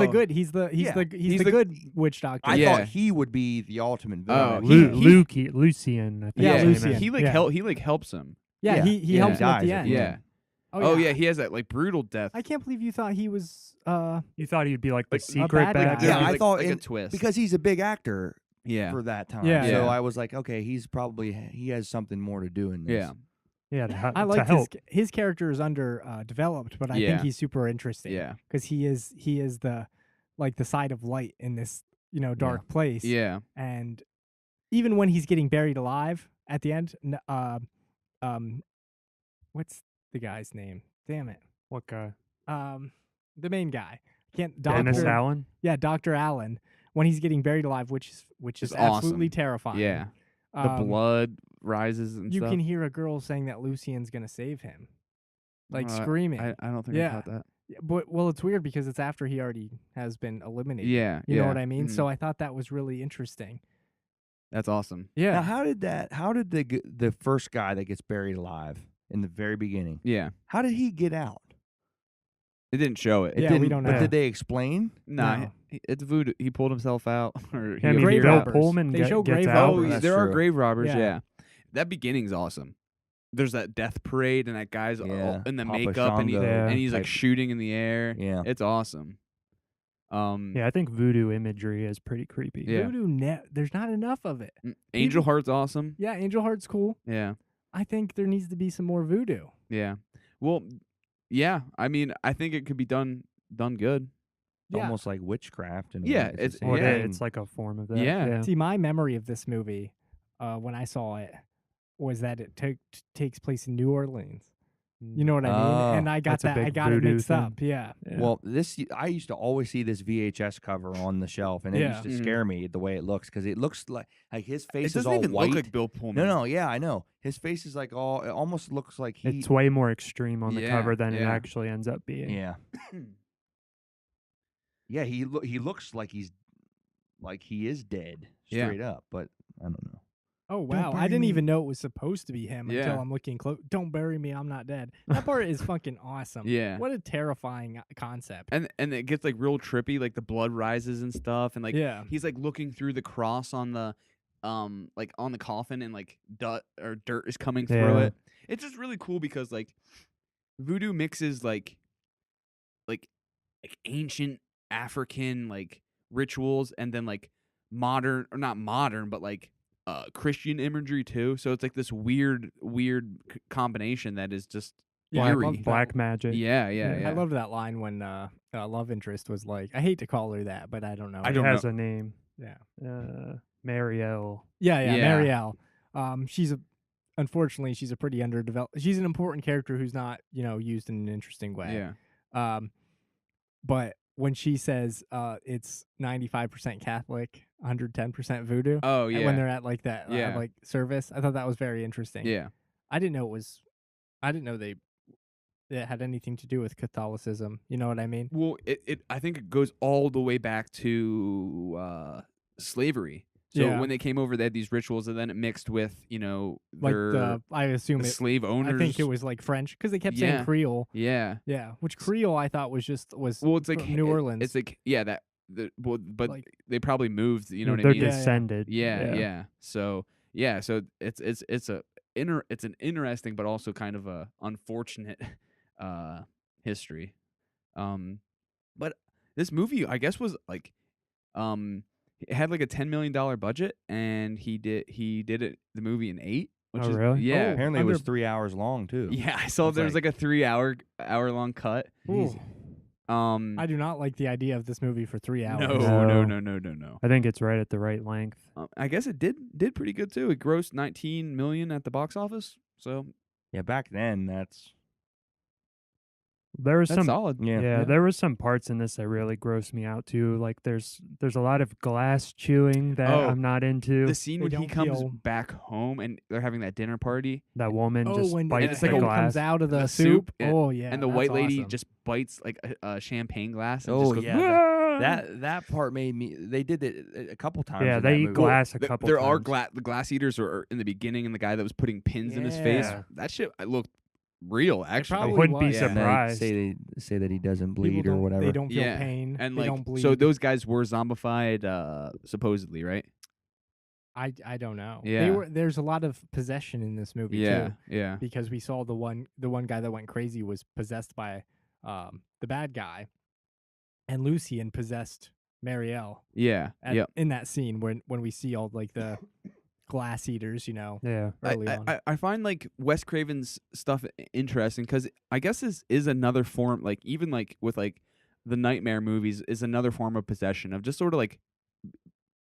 the good. He's the Yeah. he's the good witch doctor. I Yeah. thought he would be the ultimate villain. Oh, at the he- end. Lucian. I think Yeah, his name Lucian. is. He like Yeah. he like helps him. yeah, yeah. he Yeah. helps him at the Dies at end. the Yeah. end. Oh yeah, he has that like brutal death. I can't believe you thought he was. You thought he'd be like the Like, a secret bad guy. bad guy. Yeah, It'd be I like, thought like a in- twist because he's a big actor yeah, for that time. Yeah. So Yeah. I was like, okay, he has something more to do in this. yeah, Yeah, to I to like help. his character is under developed, but I Yeah. think he's super interesting. yeah, because he is the like the side of light in this dark place. yeah. And even when he's getting buried alive at the end, what's the guy's name? Damn it. What guy? The main guy. Can't Dennis Doctor. Allen. Yeah, Dr. Allen. When he's getting buried alive, which is It's absolutely awesome. terrifying. Yeah. The blood rises and You stuff. can hear a girl saying that Lucian's gonna save him, like Uh, screaming. I don't think Yeah. I caught that. Yeah, but well, it's weird because it's after he already has been eliminated. Yeah, You know yeah. what I mean? Mhm. So I thought that was really interesting. That's awesome. Yeah. Now, how did the first guy that gets buried alive in the very beginning? Yeah, How did he get out? it didn't show it. It Yeah, we didn't- don't But know. did they explain? Nah, No. it's voodoo. He pulled himself out. Or he I mean, grave Bill robbers. Pullman They show gets grave out. Oh, robbers. That's there are true. grave robbers. Yeah. Yeah. That beginning's awesome. There's that death parade and that guy's Yeah, in the Papa makeup and, Shango Yeah. he's like type- shooting in the air. Yeah. It's awesome. Yeah, I think voodoo imagery is pretty creepy. Yeah. Voodoo there's not enough of it. Angel Heart's awesome. Yeah, Angel Heart's cool. Yeah. I think there needs to be some more voodoo. Yeah. Well, yeah. I mean, I think it could be done good. Yeah. Almost like witchcraft. And Yeah, the it's- same Well, yeah. thing. it's like a form of that. Yeah. See, my memory of this movie, when I saw it, was that it takes place in New Orleans. You know what I mean? Oh, And I got that's a that. I big got it voodoo mixed thing. up. Yeah. Yeah. Well, I used to always see this VHS cover on the shelf, and it Yeah. used to scare me the way it looks because it looks like his face It is doesn't all even white. look like Bill Pullman. No, yeah, I know. His face is like all. It almost looks like he. it's way more extreme on the Yeah, cover than it yeah. actually ends up being. Yeah. Yeah, he looks like he is dead Yeah. straight up, but I don't know. Oh wow! I bury didn't me." even know it was supposed to be him Yeah. until I'm looking close. Don't bury me, I'm not dead. That part is fucking awesome. Yeah. What a terrifying concept. And it gets like real trippy, like the blood rises and stuff, and like Yeah. he's like looking through the cross on the like on the coffin, and like dirt is coming through Yeah. it. It's just really cool because like voodoo mixes like ancient African like rituals and then like modern, or not modern, but like Christian imagery too. So it's like this weird combination that is just Yeah, I eerie. love that. Black magic. Yeah. I loved that line when love interest was like, I hate to call her that, but I don't know. I It don't has know. a name. Yeah. Marielle. Yeah, Yeah. Marielle. Unfortunately, she's a pretty underdeveloped. She's an important character who's not, used in an interesting way. Yeah. But when she says it's 95% Catholic, 110% voodoo, Oh and yeah. when they're at like that Yeah. like service, I thought that was very interesting. Yeah. I didn't know they it had anything to do with Catholicism. You know what I mean? Well, I think it goes all the way back to slavery. So Yeah. when they came over, they had these rituals, and then it mixed with Like their I assume the it. slave owners. I think it was like French because they kept Yeah. saying Creole. Yeah. Yeah, which Creole I thought was Well, it's like from New Orleans. It's like but Like- they probably moved. You know what They're I mean? Yeah. descended. Yeah. So it's an interesting but also kind of a unfortunate history. But this movie, I guess, was like it had like a $10 million budget, and he did the movie in 8. Which Oh, is, really? Yeah. Oh. Apparently, it was Under- 3 hours long too. Yeah, I saw That's there was like- like a 3 hour long cut. Ooh, Um, I do not like the idea of this movie for 3 hours. no. I think it's right at the right length. I guess it did pretty good too. It grossed 19 million at the box office. So Yeah, back then that's There was that's some solid. Yeah, there was some parts in this that really grossed me out too. Like there's a lot of glass chewing that Oh, I'm not into. The scene They when he don't comes feel- back home and they're having that dinner party, That woman Oh, just when bites it's the like a- glass. comes out of the, The soup. soup, and- Oh yeah, and the that's white lady awesome. just bites like a champagne glass. And Oh, just goes, yeah, "Ah!" that part made me. They did it a couple times. Yeah, in they that eat movie. glass a Th- couple there times. are the glass eaters are in the beginning, and the guy that was putting pins in his face. Yeah. That shit looked real, actually. I probably wouldn't be was. Yeah. And they surprised. say that he doesn't People bleed or don't- whatever. They don't feel Yeah. pain. And they like, don't bleed. so those guys were zombified, supposedly, right? I don't know. Yeah. There's a lot of possession in this movie too, Yeah. because we saw the one guy that went crazy was possessed by the bad guy, and Lucian possessed Marielle Yeah. in that scene when we see all like the glass eaters, Yeah. early on. I find like Wes Craven's stuff interesting because I guess this is another form, like even like with like the Nightmare movies, is another form of possession of just sort of like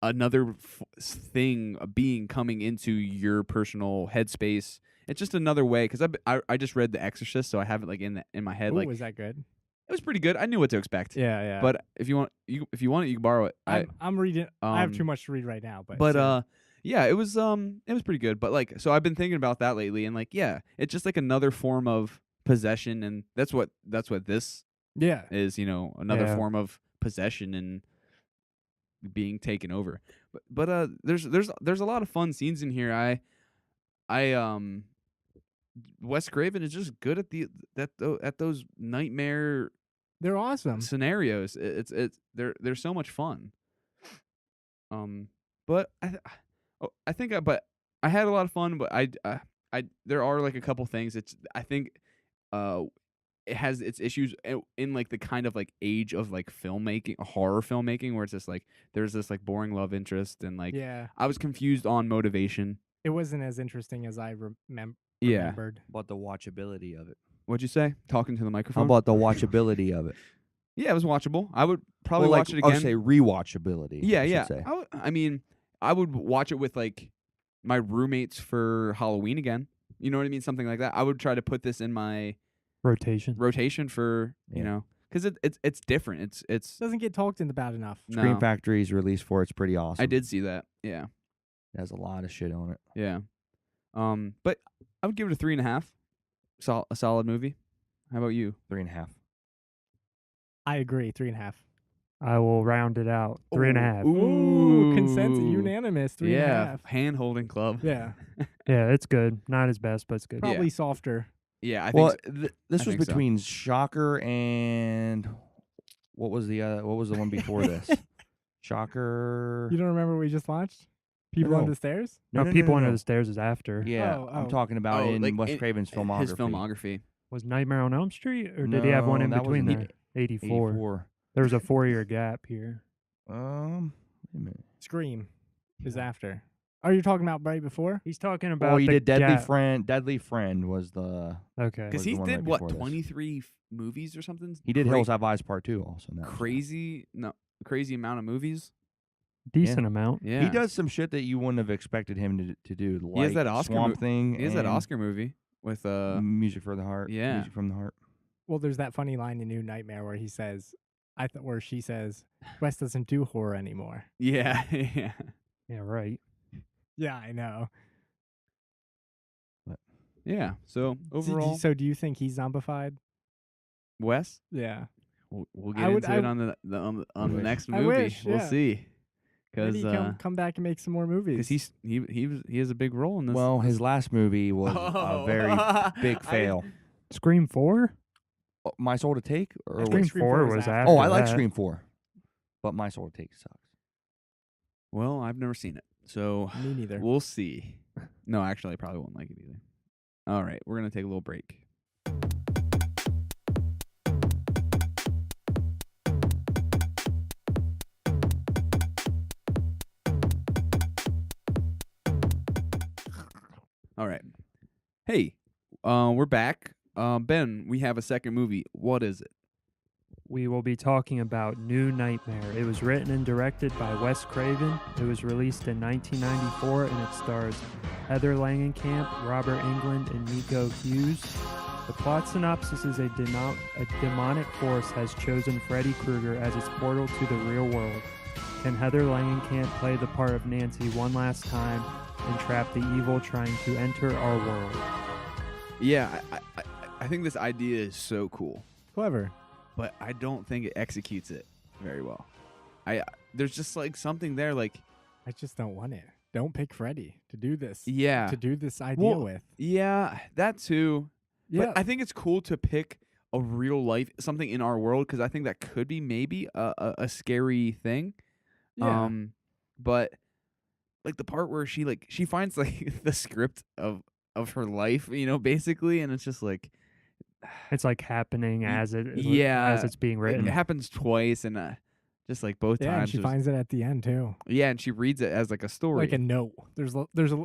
another thing, a being coming into your personal headspace. It's just another way because I just read The Exorcist, so I have it like in my head. Ooh, Like was that good? it was pretty good. I knew what to expect. Yeah. But if you want it, you can borrow it. I'm reading. I have um, too much to read right now, but Yeah, it was pretty good. But like, so I've been thinking about that lately, and like, yeah, it's just like another form of possession, and that's what this yeah. is, another Yeah. form of possession and being taken over. But there's a lot of fun scenes in here. Wes Craven is just good at those nightmare They're awesome. scenarios. They're so much fun. But I think I had a lot of fun, but I there are like a couple things. I think it has its issues in like the kind of like age of like filmmaking, horror filmmaking, where it's just like there's this like boring love interest, and like Yeah, I was confused on motivation. it wasn't as interesting as I Yeah. remembered. How about the watchability of it? What'd you say? Talking to the How microphone. about the watchability of it? Yeah, it was watchable. I would probably Well, watch it I again. would say rewatchability. Yeah, I should yeah. say. I mean, I would watch it with like my roommates for Halloween again. You know what I mean? Something like that. I would try to put this in my Rotation. rotation for Yeah. because it's different. It's Doesn't get talked about enough. Screen no. Factory's release for it's pretty awesome. I did see that. Yeah, It has a lot of shit on it. yeah. But I would give it a 3.5. A solid movie. How about you? 3.5. I agree. 3.5. I will round it out. 3.5. Ooh, consensus, unanimous, 3.5. Yeah, hand holding club. Yeah, Yeah, it's good. Not his best, but it's good. probably softer. Yeah, I think Well, so. this I was think so. between Shocker and what was the one before this? Shocker. You don't remember what we just watched? People No. on the Stairs? No, People Under the Stairs is after. Yeah, Oh, I'm oh. talking about in like Wes Craven's filmography. His filmography. Was Nightmare on Elm Street, or did he have one No, in that between wasn't there? 84. 84. There was a 4-year gap here. Wait a minute. Scream is after. Oh, you're talking about right before? He's talking about Oh, he the did Deadly gap. Friend. Deadly Friend was the. Okay. Because was he the one did right what, before this. 23 movies or something? He did Hills Have Eyes Part 2 also. Now, Crazy amount of movies. Decent amount. Yeah, He does some shit that you wouldn't have expected him to do. Like He has that Oscar Swamp Thing. He has that and Oscar movie with Music for the Heart. yeah. Music from the Heart. Well, there's that funny line in New Nightmare where he says, where she says, Wes doesn't do horror anymore. yeah yeah. Yeah, right. Yeah, I know. Yeah. So overall, So do you think he's zombified? Wes, Yeah. we'll I get would- into it on the wish. next I movie. wish, We'll yeah. see. Maybe Because come back and make some more movies. he has a big role in this. Well, his last movie was a very big fail. Scream 4? Oh, My Soul to Take? Or Scream Scream 4 4 was was after. after Oh, I like that. Scream 4. But My Soul to Take sucks. Well, I've never seen it, so Me neither. we'll see. No, actually, I probably won't like it either. All right, we're gonna take a little break. All right. Hey, we're back. Ben, we have a second movie. What is it? We will be talking about New Nightmare. It was written and directed by Wes Craven. It was released in 1994, and it stars Heather Langenkamp, Robert Englund, and Nico Hughes. The plot synopsis is a demonic force has chosen Freddy Krueger as its portal to the real world. Can Heather Langenkamp play the part of Nancy one last time and trap the evil trying to enter our world? Yeah, I think this idea is so cool, Clever. but I don't think it executes it very well. There's just like something there, like I just don't want it. Don't pick Freddy to do this. yeah, To do this idea with. yeah, that too. Yeah. But I think it's cool to pick a real life something in our world because I think that could be maybe a scary thing. Yeah. But like the part where she finds like the script of her life, basically, and it's just like It's like happening as it yeah, as it's being it written. happens twice, and just like both Yeah, and times. she it was- finds it at the end too. yeah, and she reads it as like a story. Like a note.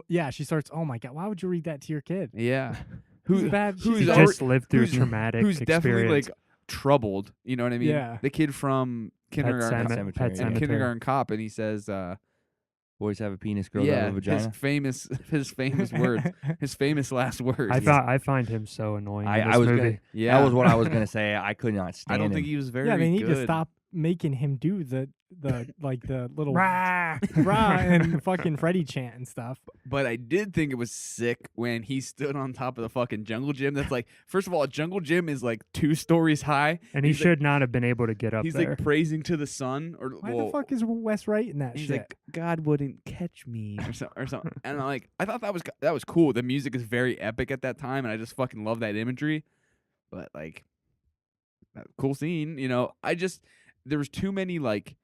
Yeah, she starts, oh my God, why would you read that to your kid? yeah, Who's bad? who's He already- just lived through who's- traumatic who's definitely experience. like troubled. You know what I mean? Yeah. The kid from Kindergarten, Cemetery, Pet yeah. Cemetery. Kindergarten Cop, and he says, Boys have a penis, girls have a vagina. his famous words, his famous last words. I find him so annoying. in I this was movie. gonna, yeah, That was what I was gonna say. I could not stand I don't him. think he was very. Yeah, they need good. to stop making him do the little Rah! rah and fucking Freddy chant and stuff. But I did think it was sick when he stood on top of the fucking jungle gym. That's like, first of all, a jungle gym is like 2 stories high. And he He's like- should not have been able to get up He's there. like praising to the sun, or Why well, the fuck is Wes writing that he's shit? like, God wouldn't catch me, or something. And I thought that was cool. The music is very epic at that time, and I just fucking love that imagery. But like, that cool scene, there was too many like,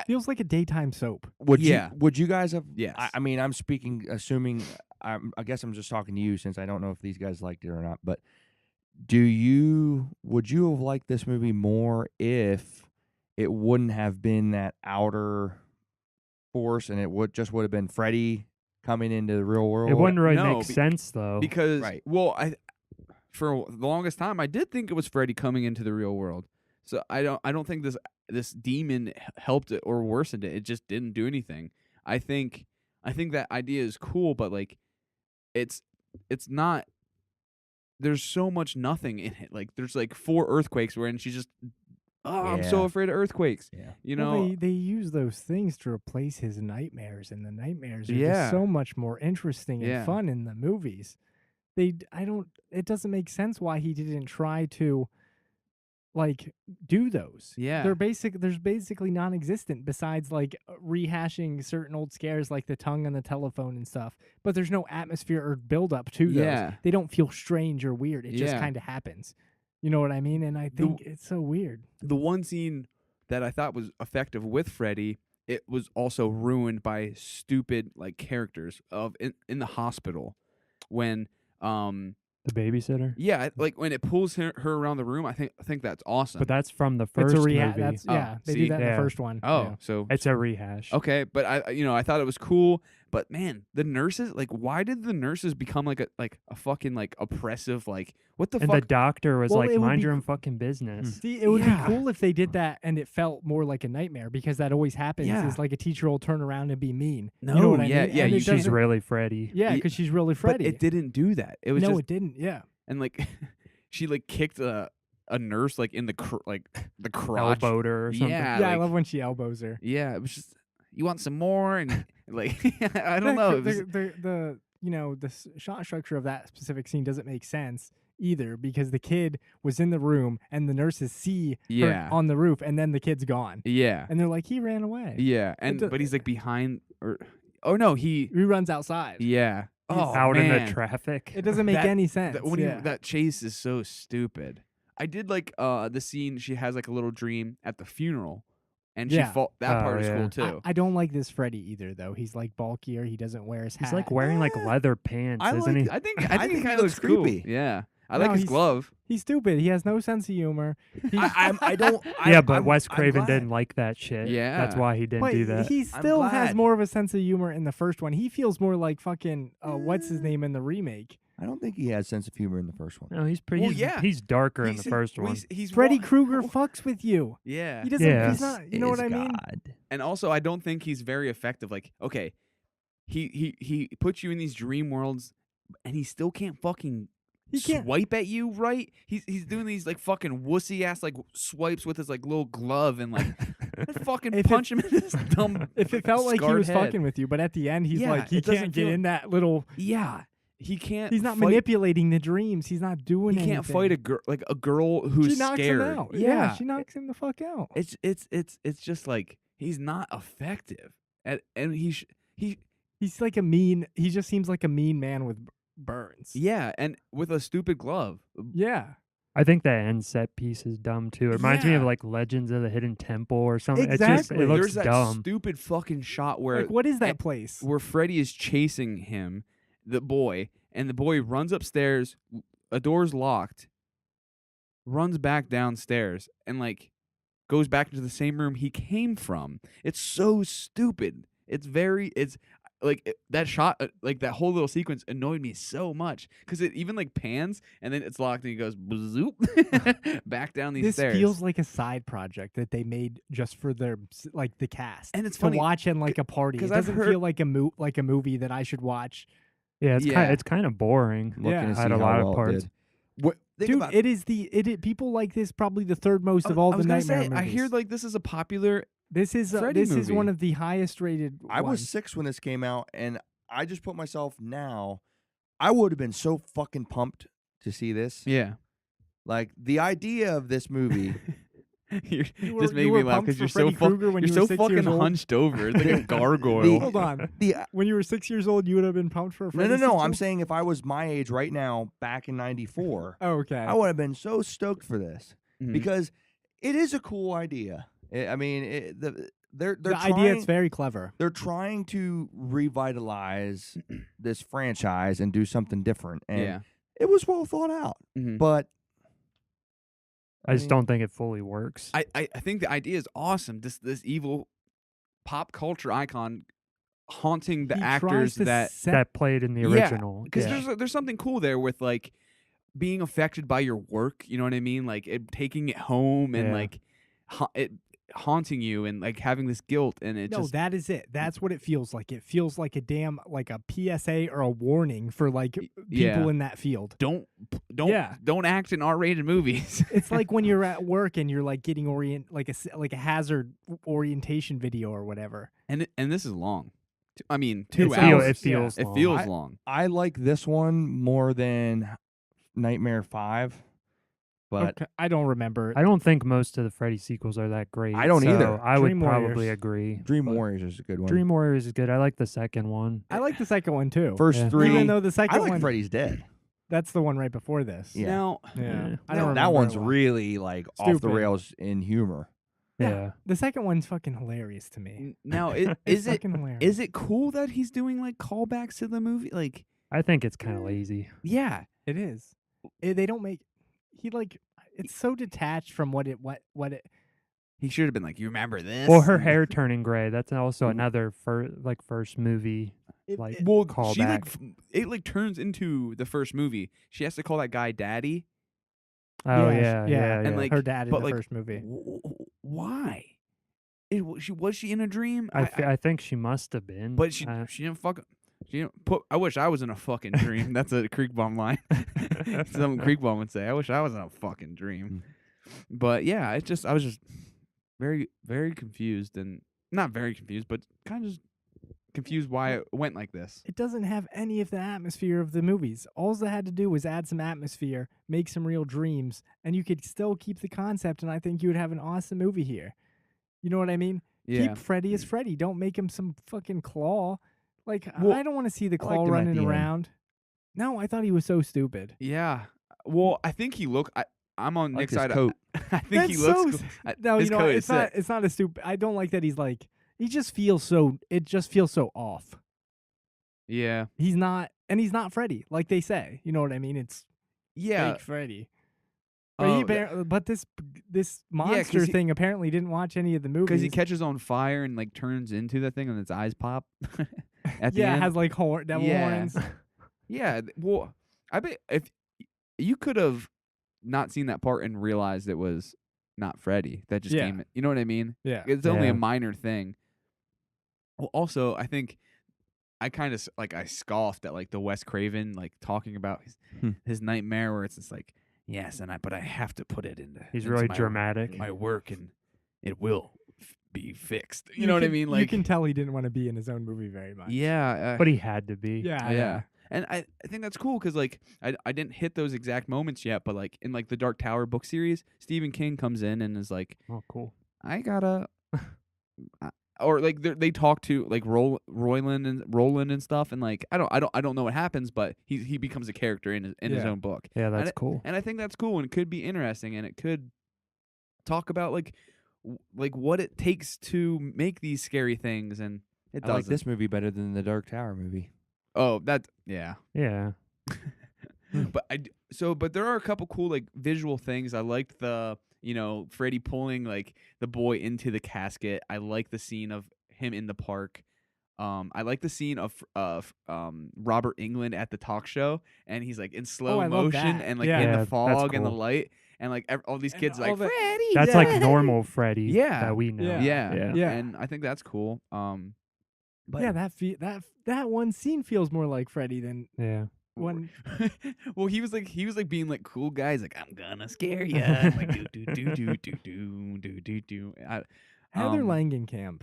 Feels like a daytime soap. Would Yeah. Would you guys have? Yes. I mean, I'm speaking, assuming. I guess I'm just talking to you since I don't know if these guys liked it or not. But would you have liked this movie more if it wouldn't have been that outer force and it would have been Freddy coming into the real world? It wouldn't really No, make sense though. because Right. for the longest time I did think it was Freddy coming into the real world. So I don't think this demon helped it or worsened it. It just didn't do anything. I think that idea is cool, but like it's not. There's so much nothing in it. Like there's like 4 earthquakes wherein she's just I'm so Yeah. afraid of earthquakes. Yeah. Well, they use those things to replace his nightmares, and the nightmares are Yeah. just so much more interesting and Yeah. fun in the movies. It doesn't make sense why he didn't try to like do those. Yeah. There's basically non-existent besides like rehashing certain old scares like the tongue on the telephone and stuff. But there's no atmosphere or build up to those. Yeah. They don't feel strange or weird. It just Yeah. kind of happens. You know what I mean? And I think it's so weird. The one scene that I thought was effective with Freddy, it was also ruined by stupid like characters of in the hospital when The babysitter. yeah, like when it pulls her around the room, I think that's awesome. But that's from the It's first a rehash. movie. That's they see? do that in Yeah. the first one. oh, Yeah. so It's a rehash. okay, but I thought it was cool, but man, the nurses, like, why did the nurses become like a fucking like oppressive, like, what the And fuck? the doctor was Well, like, it would mind be your own fucking business. See, it would Yeah. be cool if they did that and it felt more like a nightmare because that always happens. Yeah. Is like a teacher will turn around and be mean. No, you know what I yeah, mean? yeah, And it you- She's doesn't- really Freddy. yeah, Ye- because she's really but Freddy. it didn't do that. It was no, just it didn't. Yeah. and like she like kicked a nurse like in the the crotch. Elbowed her or something. Yeah, Yeah, I like- love when she elbows her. Yeah, it was just you want some more and like I don't know. It was, The shot structure of that specific scene doesn't make sense either because the kid was in the room and the nurses see Yeah. her on the roof and then the kid's gone yeah, and they're like he ran away. yeah, and do- but he's like behind or oh no, he He runs outside. yeah. Oh Out in man. the traffic. It doesn't make That- any sense. That that chase is so stupid. I did like the scene she has like a little dream at the funeral, and Yeah. that Oh, part is yeah. cool too. I don't like this Freddy either though. He's like bulkier. He doesn't wear his hat. He's like wearing like leather pants, I isn't like- he? I think I he think kind he of looks looks cool. creepy. Yeah, I No, like his he's- glove. He's stupid. He has no sense of humor. I don't. Yeah, but I'm- Wes I'm Craven glad. didn't like that shit. That's Yeah. why he didn't But do that. he I'm still has glad. more of a sense of humor in the first one. He feels more like fucking what's his name in the remake. I don't think he has sense of humor in the first one. No, he's pretty. Well, he's, yeah. he's darker in the first one. He's Freddy wa- Krueger fucks with you. Yeah, He doesn't. Yeah. He's not. You know what I mean? and also I don't think he's very effective. Like, okay, he puts you in these dream worlds, and he still can't fucking He can't. swipe at you, right? He's doing these like fucking wussy ass like swipes with his like little glove and like I'd fucking If it- punch him in his dumb. If it felt like he scarred was head. fucking with you, but at the end he's Yeah, like he it doesn't can't get feel- in that little. Yeah, he can't. He's not fight, manipulating the dreams. He's not doing. He can't fight a girl who's She knocks scared. him out. Yeah, she knocks him the fuck out. it's just like he's not effective, and he He's like a mean. He just seems like a mean man with burns. yeah, and with a stupid glove. Yeah. I think that end set piece is dumb too. It reminds me of Yeah. like Legends of the Hidden Temple or something. It's just Exactly. it looks There's that dumb. stupid fucking shot where Like what is that place? where Freddy is chasing him, the boy, and the boy runs upstairs, a door's locked, runs back downstairs, and like goes back into the same room he came from. It's so stupid. It's like that shot, like that whole little sequence annoyed me so much because it even like pans and then it's locked and he goes zoop back down these This stairs. feels like a side project that they made just for their like the cast And it's to funny, watch in like a party. It 'cause I've doesn't heard- feel like a movie that I should watch. Yeah, Yeah. it's kind of boring. Looking Yeah. to see Had a how lot of well it parts. did. What- Think Dude, about it is people like this probably the third most of all I the was gonna Nightmare say, movies. I hear like this is a popular. this is Freddy this is movie. one of the highest rated. I was ones. 6 when this came out, and I just put myself now. I would have been so fucking pumped to see this. Yeah, Like the idea of this movie. you You just were- made you me were laugh pumped because for you're so Freddy Krueger when you're you so were 6 years fucking old? hunched over. It's like a gargoyle. Hold on. the When you were 6 years old, you would have been pumped for a no, Freddy no, no. I'm sequel? saying if I was my age right now, back in '94, Oh, okay. I would have been so stoked for this Mhm. because it is a cool idea. I mean, they're the trying, idea is very clever. they're trying to revitalize this franchise and do something different, and Yeah. it was well thought out. Mhm. But I just mean, don't think it fully works. I think the idea is awesome. This evil pop culture icon haunting the He tries actors to that set- that played in the Yeah, original. because yeah. there's something cool there with like being affected by your work. You know what I mean? Like taking it home and Yeah. like it haunting you and like having this guilt and it No, just that is it. That's what it feels like. It feels like a damn like a PSA or a warning for like people yeah. in that field. don't Yeah. don't act in R-rated movies. It's like when you're at work and you're like getting like a hazard orientation video or whatever. and this is long. I mean, 2 It hours. It Yeah. feels It long. feels long. I like this one more than Nightmare 5. but Okay, I don't remember. I don't think most of the Freddy sequels are that great. I don't so either. I would Dream probably Warriors. agree. Dream but Warriors is a good one. Dream Warriors is good. I like the second one. I like the second one too. First Yeah. three. Even though the I second like one, Freddy's Dead. that's the one right before this. Yeah. Now, Yeah. Yeah. I don't that remember one's it well. really like off the Stupid. rails in humor. Yeah. The second one's fucking hilarious to me. now It's is it fucking hilarious. is it cool that he's doing like callbacks to the movie? Like, I think it's kind of lazy. yeah, It is. They don't make. He like. It's so detached from what it. he should have been like, you remember this? Well, her hair turning gray. That's also Mm. another first movie. Like, Well, call she like back. it like turns into the first movie. She has to call that guy daddy. Oh Yeah, yeah, yeah, and, like, her dad in but, the like, first movie. Why? Was she in a dream? I think she must have been. But she didn't fucking. She didn't put. I wish I was in a fucking dream. That's a Creek Bomb line. Some Creek Bomb would say, "I wish I was in a fucking dream." But yeah, I was just very, very confused, and not very confused, but kind of confused why it went like this. It doesn't have any of the atmosphere of the movies. All they had to do was add some atmosphere, make some real dreams, and you could still keep the concept. And I think you would have an awesome movie here. You know what I mean? Yeah, Keep Freddy as Freddy. Don't make him some fucking claw. Like Well, I don't want to see the I liked claw him at running the end. around. No, I thought he was so stupid. yeah. Well, I think he look. I'm on I like Nick's his side. coat. I think he That's looks. so cool. s- No, his you know coat it's is not. sick. It's not a stupid. I don't like that he's like. He just feels so. It just feels so off. Yeah, He's not, and he's not Freddy, like they say. You know what I mean? It's yeah. fake Freddy. But, Oh, but this monster he- thing apparently didn't watch any of the movies. Because he catches on fire and like turns into the thing, and its eyes pop. At the yeah, end. has like devil Yeah. horns. Yeah, well, I bet if you could have not seen that part and realized it was not Freddy, that just Yeah. came. You know what I mean? Yeah, It's only Yeah. a minor thing. Well, also, I think I kind of like I scoffed at like the Wes Craven like talking about his nightmare, where it's just like, yes, but I have to put it into. He's into really my, dramatic. My work, and it will be fixed. You know what I mean? you Like, can tell he didn't want to be in his own movie very much. yeah, But he had to be. yeah, yeah. And I think that's cool because like I didn't hit those exact moments yet, but like in like the Dark Tower book series, Stephen King comes in and is like, Oh, cool. I gotta, or like they talk to like Roland and stuff, and like I don't know what happens, but he becomes a character in his Yeah. own book, Yeah, that's And cool. and I think that's cool and it could be interesting and it could talk about like what it takes to make these scary things, and it I does like this movie better than the Dark Tower movie. Oh, that yeah. Yeah. But there are a couple cool like visual things. I liked the Freddy pulling like the boy into the casket. I like the scene of him in the park. I like the scene of Robert Englund at the talk show, and he's like in slow I love motion that. and like Yeah. in Yeah, the that's fog and the cool. light, and like all these And kids all like the- Freddy. That's like Freddy!" normal Freddy. Yeah. That we know. Yeah. Yeah, Yeah. and I think that's cool. But yeah, that one scene feels more like Freddy than Yeah. one. well, he was like being like cool guys, like I'm gonna scare you, like do do do do do do do do do. Heather Um, Langenkamp.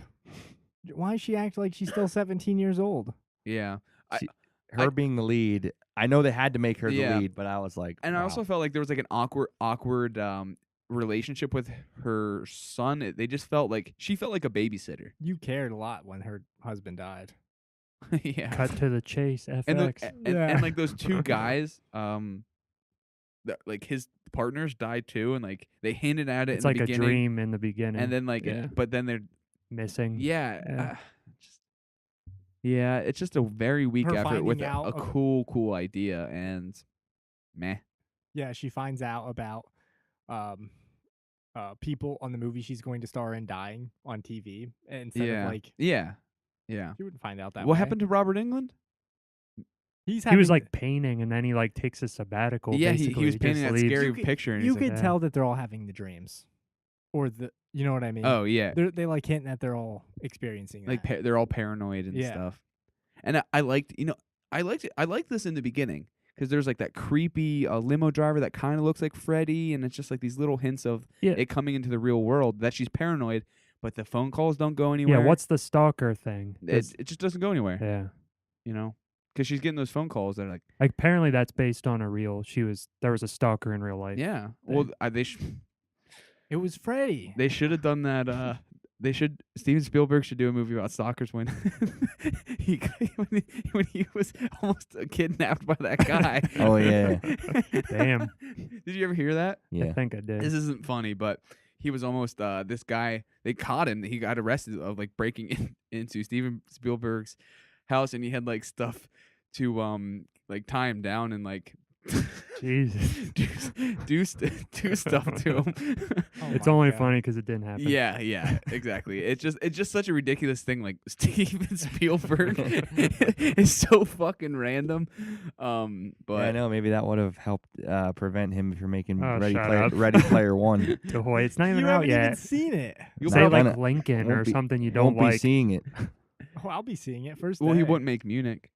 Why does she act like she's still 17 years old? Yeah, Her being the lead, I know they had to make her Yeah. the lead, but I was like, and I wow. also felt like there was like an awkward relationship with her son. They just felt like she felt like a babysitter. You cared a lot when her husband died. Yeah, Cut to the chase. FX. and like those two guys, like his partners died too, and like they hinted at it. It's in like the a beginning, dream in the beginning. and then like, Yeah. but then they're missing. yeah. Yeah. Yeah, it's just a very weak Her effort with finding out a of- cool idea, and meh. Yeah, she finds out about people on the movie she's going to star in dying on TV instead of like yeah. she wouldn't find out that What way. happened to Robert Englund? He's He was having- like painting, and then he like takes a sabbatical. Yeah, basically. he was just painting that leaves. scary You could- picture. And you he's like, could "Ah." tell that they're all having the dreams, or you know what I mean. Oh yeah, They like hint that they're all experiencing like that. they're all paranoid and Yeah. stuff. And I liked it. I liked this in the beginning because there's like that creepy limo driver that kind of looks like Freddy, and it's just like these little hints of Yeah. it coming into the real world that she's paranoid, but the phone calls don't go anywhere. Yeah. What's the stalker thing? it just doesn't go anywhere. Yeah. You know, because she's getting those phone calls that are like, Like apparently that's based on a real. There was a stalker in real life. yeah. Well, It was Freddy. they should have done that. Steven Spielberg should do a movie about stalkers when when he was almost kidnapped by that guy. Oh, yeah. Damn. Did you ever hear that? I Yeah. think I did. This isn't funny, but he was almost this guy. They caught him. He got arrested of like breaking into Steven Spielberg's house, and he had like stuff to like tie him down and like Jesus. do stuff to him. Oh It's my only God. funny because it didn't happen. Yeah, exactly. It's just such a ridiculous thing. Like Steven Spielberg is so fucking random. But I know. Maybe that would have helped prevent him from making Oh, Ready shut Player up. Ready Player One. Toy. It's not even You out haven't even yet. seen it. You'll Say probably- like Lincoln or won't be- something you Won't don't be like. seeing it. Oh, I'll be seeing it first. well, he day. wouldn't make Munich.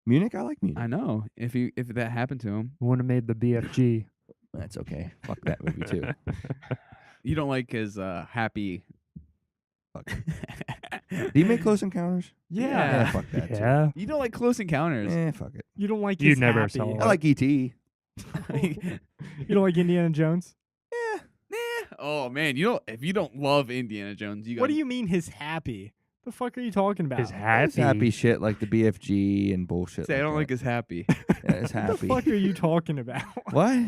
Munich, I like Munich. I know. If that happened to him, Would have made the BFG. That's okay. Fuck that movie too. you don't like his happy. Fuck. Did he make Close Encounters? Yeah. Fuck that too. Yeah. You don't like Close Encounters. Fuck it. You don't like You his never happy. saw I like E.T. You don't like Indiana Jones? Yeah. Oh man, if you don't love Indiana Jones, you got. What do you mean his happy? The fuck are you talking about? His It's happy. happy shit like the BFG and bullshit. say? I like don't that. like his happy. Yeah, it's What happy. the fuck are you talking about? What?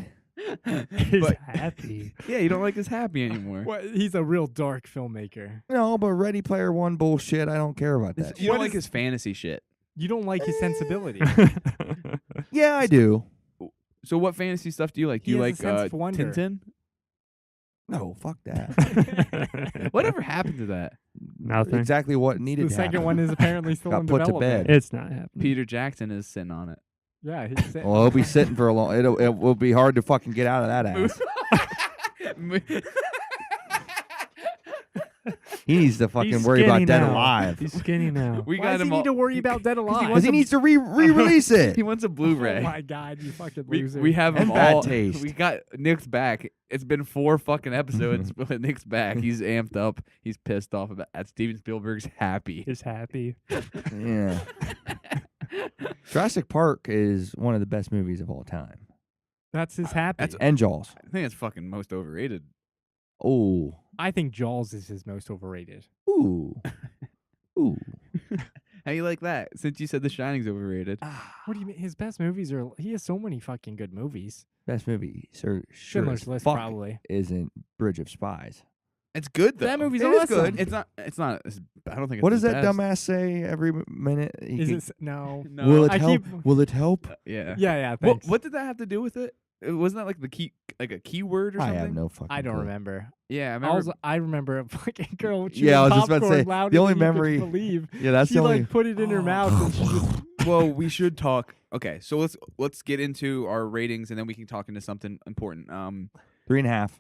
His But- happy. Yeah, you don't like his happy anymore. What? He's a real dark filmmaker. No, but Ready Player One bullshit. I don't care about that. You don't What like is- his fantasy shit. You don't like his sensibility. Yeah, I do. So what fantasy stuff do you like? Do He you has a like sense of wonder. Tintin? No, fuck that. Whatever happened to that? Nothing. Exactly what needed The to second happen. one is apparently still Got in put to development. bed. It's not happening. Peter Jackson is sitting on it. Yeah, he's saying. Well, he'll be sitting for a long. It will be hard to fucking get out of that ass. He needs to fucking He's worry about skinny Dead now. Alive He's skinny now. we Why got does he him need all- to worry about Dead Alive? because he needs to re-release it. He wants a Blu-ray. Oh my god, you fucking we, loser. we have him And bad all. taste. We got Nick's back. It's been 4 fucking episodes, but Nick's back. He's amped up. He's pissed off about at Steven Spielberg's happy. His happy. Yeah. Jurassic Park is one of the best movies of all time. That's his happy. That's- And Jaws. I think it's fucking most overrated. Oh. I think Jaws is his most overrated. Ooh. Ooh. How you like that? Since you said The Shining's overrated. What do you mean? His best movies are. He has so many fucking good movies. Best movie, sir. Sure Schindler's as List, fuck probably. isn't Bridge of Spies. It's good though. That movie's It is awesome. good. It's not. I don't think. It's What does his that best. dumbass say every minute? He Is can- it? No. No. Will it I help? keep- Will it help? Yeah. Yeah. What Thanks. What did that have to do with it? Wasn't that like the key, like a keyword or I something? have no fucking I don't clue. remember. Yeah, I remember. I remember a fucking girl chewing Yeah, I was just about to popcorn say, louder the only than you could memory- believe. Yeah, that's She the only. like put it in her mouth and she just. Well, we should talk. Okay, so let's get into our ratings and then we can talk into something important. 3.5.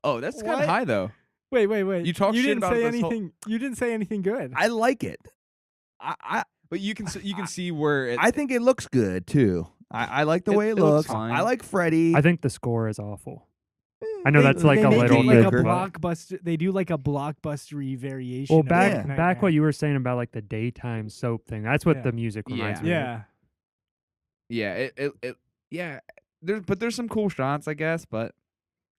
Oh, that's kind of What? high though. Wait. You talk shit didn't about say this whole- anything. You didn't say anything good. I like it. I But you can see where it. I think it looks good too. I like the It- way it it looks looks. fine. I like Freddy. I think the score is awful. I know that's like they a make little it like bit, a but- blockbuster. They do like a blockbustery variation. Well, of back Nightmare. back what you were saying about like the daytime soap thing. That's what Yeah. the music reminds Yeah. me of. Yeah. Yeah, yeah. There's some cool shots, I guess, but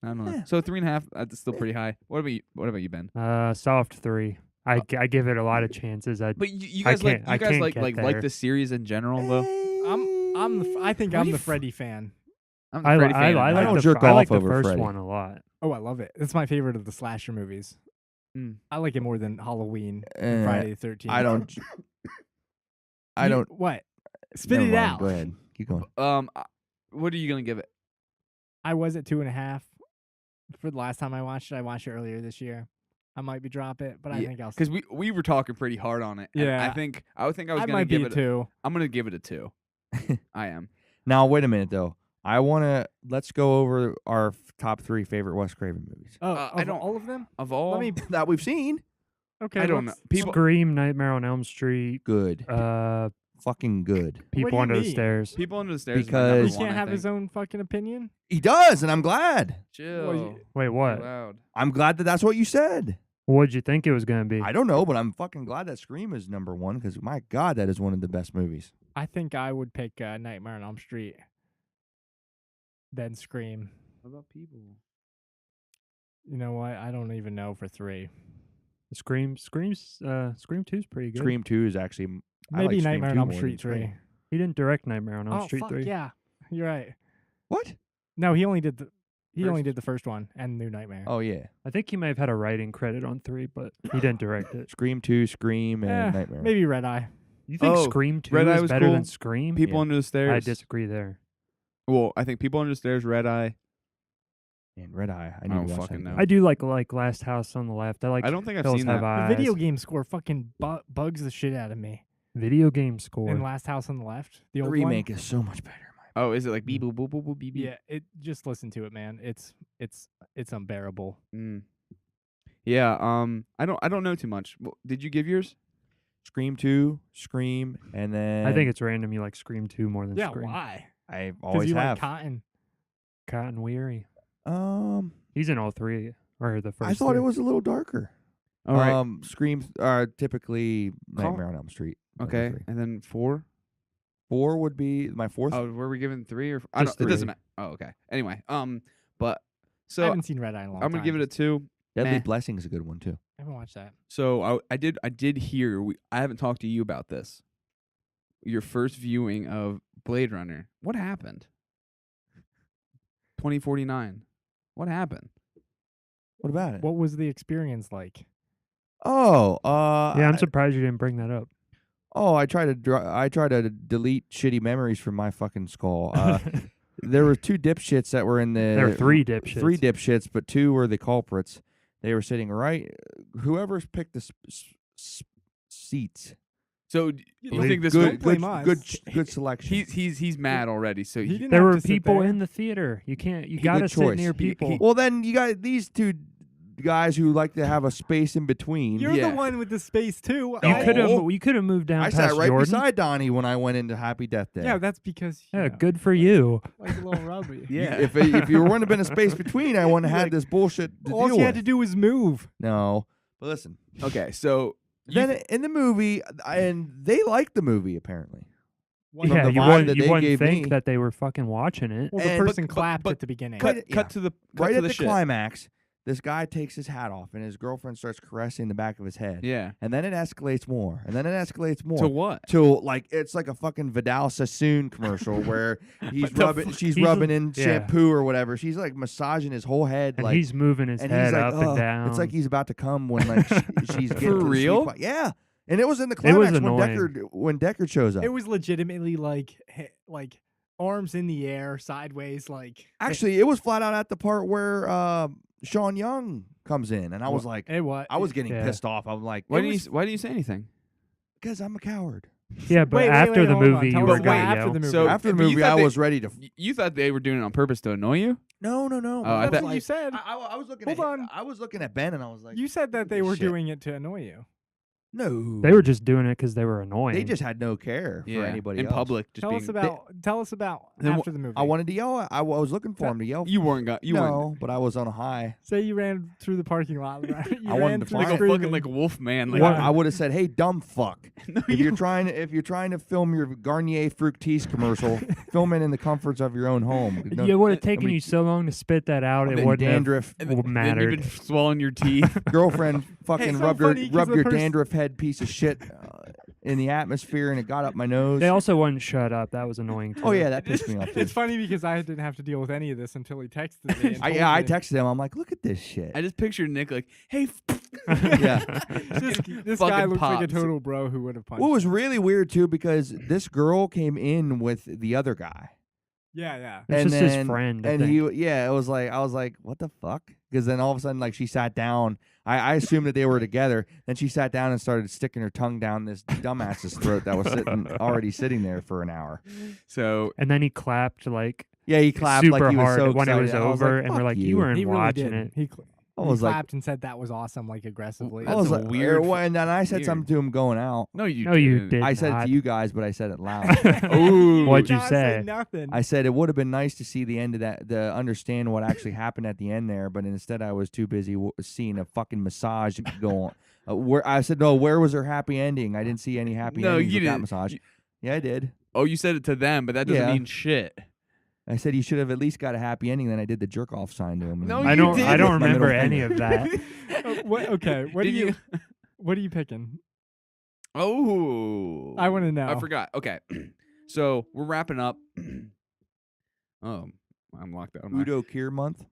I don't know. Yeah. So 3.5, that's still pretty high. What about you, Ben? Soft 3. I give it a lot of chances. But you I guys like can't- I you guys can't like get like there. the series in general though. I think What I'm do the you Freddy fan. I'm the I Freddy fan. I I like don't the jerk I like off the over first Freddy. one a lot. Oh, I love it. It's my favorite of the slasher movies. Mm. I like it more than Halloween and Friday the 13th. I don't. I don't. What? Spit never it mind. out. Go ahead. Keep going. What are you gonna give it? I was at 2.5 for the last time I watched it. I watched it earlier this year. I might be drop it, but I Yeah, think I'll. Because we were talking pretty hard on it. and Yeah. I was I gonna might give be it. a 2. I'm gonna give it a 2. I am. Now wait a minute though. Let's go over our top 3 favorite Wes Craven movies Oh, I of don't- all of them. Of all, Let me. that we've seen. Okay. I don't know. let's- People, Scream, Nightmare on Elm Street, Good. Fucking Good. People do you Under the mean? Stairs. people under the stairs. Because- He can't have his own fucking opinion. He does, and I'm glad. Chill. Well, you- Wait, Too what? loud. I'm glad that that's what you said. What'd you think it was gonna be? I don't know, but I'm fucking glad that Scream is number 1 because my God, that is one of the best movies. I think I would pick Nightmare on Elm Street, then Scream. What about people? You know what? I don't even know for 3. Scream 2 is pretty good. Scream 2 is actually I like Maybe Scream Nightmare 2 on Elm more than Street Scream. 3. He didn't direct Nightmare on Elm Oh Street fuck 3. yeah, you're right. What? No, he only did the First. first one and New Nightmare. Oh yeah. I think he may have had a writing credit on 3, but he didn't direct it. Scream 2, Scream, and Nightmare. Maybe Red Eye. You think Oh, Scream 2 Red Eye is was better cool. than Scream? People Yeah. Under the Stairs. I disagree there. Well, I think People Under the Stairs, Red Eye. And Red Eye. I I need don't to watch fucking that know. I do like Last House on the Left. I like I don't think I've Hills seen Have that. The Eyes. video game score fucking bugs the shit out of me. Video game score. In Last House on the Left, the The old remake is so much better. Oh, is it like beep boop boop boop boop beep beep? one. Yeah, it just listen to it, man. It's unbearable. Mm. Yeah. I don't know too much. Well, did you give yours? Scream 2, Scream, and then I think it's random you like Scream 2 more than Yeah, Scream. why? I Because always you have. like Cotton. Cotton Weary. I He's in all 3 or the first. thought it 3. was a little darker. All right. Scream are typically Call- Nightmare on Elm Street. Okay. Three. And then 4. 4 would be my fourth. Oh, were we given 3 or? I don't. Just It doesn't 3. matter. Oh, okay. Anyway. But I so haven't seen Red Eye in a long I'm time. gonna give it a 2. Deadly meh. Blessing is a good one too. I haven't watched that. So I did hear. I haven't talked to you about this. Your first viewing of Blade Runner. What happened? 2049. What happened? What about it? What was the experience like? Oh, Yeah, I'm surprised you didn't bring that up. I try to delete shitty memories from my fucking skull. There were 2 dipshits that were in the. There were 3 dipshits. 3 dipshits, but 2 were the culprits. They were sitting right. Whoever's picked the seats. So you Believe- think this? Don't Good, blame good, us. good selection. He's mad already. So He he, didn't There have were to sit people there. in the theater. You can't. You He- gotta good sit choice. near people. Well, then you got these 2 guys who like to have a space in between. You're Yeah. the one with the space too. You No. could have. You could have moved down I past sat right Jordan. beside Donnie when I went into Happy Death Day. Yeah, that's because Yeah, good for you. like a little rubby. yeah. If you wouldn't have been a space between, I wouldn't have had this bullshit to All deal you with. had to do was move. No, but listen. Okay. So Then in the movie, and they liked the movie apparently. One- From Yeah, the you vibe wouldn't. that You they wouldn't gave think me. that they were fucking watching it. Well, the And- person but- clapped but- at the beginning. cut yeah. cut to the cut Right to at the the shit. climax, this guy takes his hat off, and his girlfriend starts caressing the back of his head. Yeah. And then it escalates more, and then it escalates more. To what? Till like it's like a fucking Vidal Sassoon commercial where What the fuck? she's He's- rubbing in yeah. shampoo or whatever. She's like massaging his whole head, And like he's moving his and head he's like, up and down. It's like he's about to come when like she's getting to the sweet real? spot. Yeah, and it was in the It was climax annoying. when Deckard shows up. It was legitimately like arms in the air, sideways, like Actually, it was flat out at the part where Sean Young comes in, and I was like, It was. I was getting Yeah. pissed off. I'm like, Why didn't you say anything? because I'm a coward. Yeah, but Wait, after the hold on. movie, Tell you us were why gonna after yell. the movie. So After the but you movie, thought I they- was ready to. You thought they were doing it on purpose to annoy you? No. Oh, I That's thought- what you said. I was looking. Hold on. I was looking at Ben, and I was like, You said that they this were shit. doing it to annoy you. no. They were just doing it because they were annoying. They just had no care for anybody in else. public. Just Tell being, us about Then after the movie. I wanted to yell. I was looking for him to yell. You weren't got. You weren't. no, but I was on a high. Say you ran through the parking lot. Right? You I wanted ran to through find- Like a screaming. fucking like wolf man. Like Well, I would have said, "Hey, dumb fuck! no, If you you're trying to film your Garnier Fructis commercial, film it in the comforts of your own home. No, it would have taken mean- you so long to spit that out. It then wouldn't dandruff. and have then mattered. you've been swallowing your teeth. Girlfriend fucking so rubbed funny 'cause rubbed the your pers- dandruff head piece of shit in the atmosphere, and it got up my nose. They also wouldn't shut up. That was annoying too. Oh yeah, that pissed me off. Too. It's funny because I didn't have to deal with any of this until he texted me. And told I me. texted him. I'm like, look at this shit. I just pictured Nick like, hey. Yeah. This guy Fucking looks like a pops. total bro who would have punched. What was really weird too, because this girl came in with the other guy. Yeah. It's and just his then- friend. I And think. it was like, I was like, what the fuck? Because then all of a sudden, like, she sat down. I assumed that they were together. Then she sat down and started sticking her tongue down this dumbass's throat that was already sitting there for an hour. So And then he clapped like Yeah, he clapped super like he was hard so when it was excited. I was over, like, and we're "Fuck like, you weren't he really watching did. it. He I was like, clapped and said that was awesome, like aggressively. I was That's a like, weird and then I said weird. something to him going out. no, you. No, you didn't. did. I said it not. to you guys, but I said it loud. Ooh. What'd you Not say? Nothing. I said it would have been nice to see the end of that, to understand what actually happened at the end there, but instead I was too busy seeing a fucking massage go on. Where I said, no, where was her happy ending? I didn't see any happy No, endings you with that didn't. massage. Yeah, I did. Oh, you said it to them, but that doesn't Yeah. mean shit. I said you should have at least got a happy ending. Then I did the jerk off sign to him. No, I you don't. did. I don't My middle remember any finger. of that. Okay, what Did do you what are you picking? Oh, I want to know. I forgot. Okay, so we're wrapping up. Oh, I'm locked out. Udo Kier month.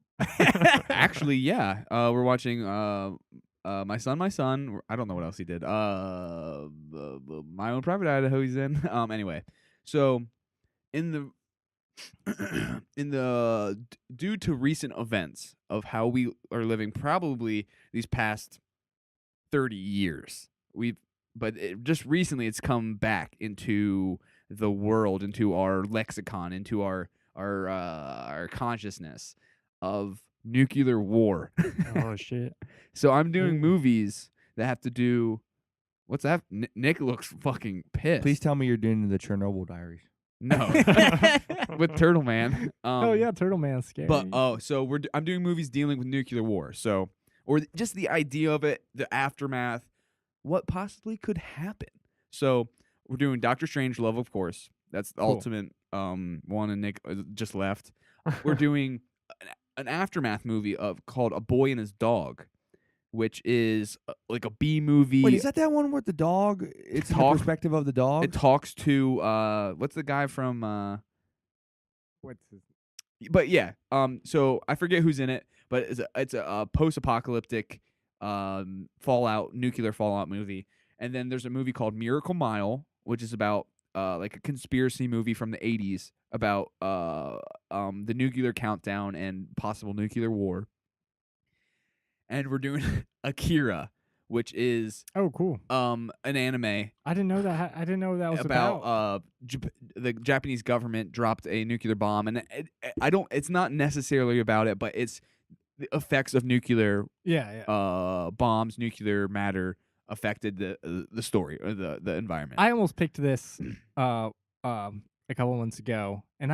Actually, yeah. We're watching My Son. I don't know what else he did. My Own Private Idaho he's in. Anyway, so in the due to recent events of how we are living, probably these past 30 years, just recently it's come back into the world, into our lexicon, into our consciousness of nuclear war. Oh shit. So I'm doing Ooh. movies that have to do. What's that? Nick looks fucking pissed. Please tell me you're doing the Chernobyl Diaries. No, with Turtle Man. Oh yeah, Turtle Man's scary. But so I'm doing movies dealing with nuclear war. So, or just the idea of it, the aftermath, what possibly could happen. So we're doing Doctor Strangelove, of course. That's the Cool. ultimate one, and Nick just left. We're doing an aftermath movie called A Boy and His Dog, which is like a B movie. Wait, is that one with the dog? It's the Talk- perspective of the dog. It talks to what's the guy from what's his but yeah, so I forget who's in it, but it's a post-apocalyptic nuclear fallout movie. And then there's a movie called Miracle Mile, which is about like a conspiracy movie from the 80s about the nuclear countdown and possible nuclear war. And we're doing Akira, which is Oh, cool. an anime I didn't know that. I didn't know what that was about the Japanese government dropped a nuclear bomb, and it's not necessarily about it, but it's the effects of nuclear Yeah. bombs, nuclear matter affected the story or the environment. I almost picked this a couple months ago, and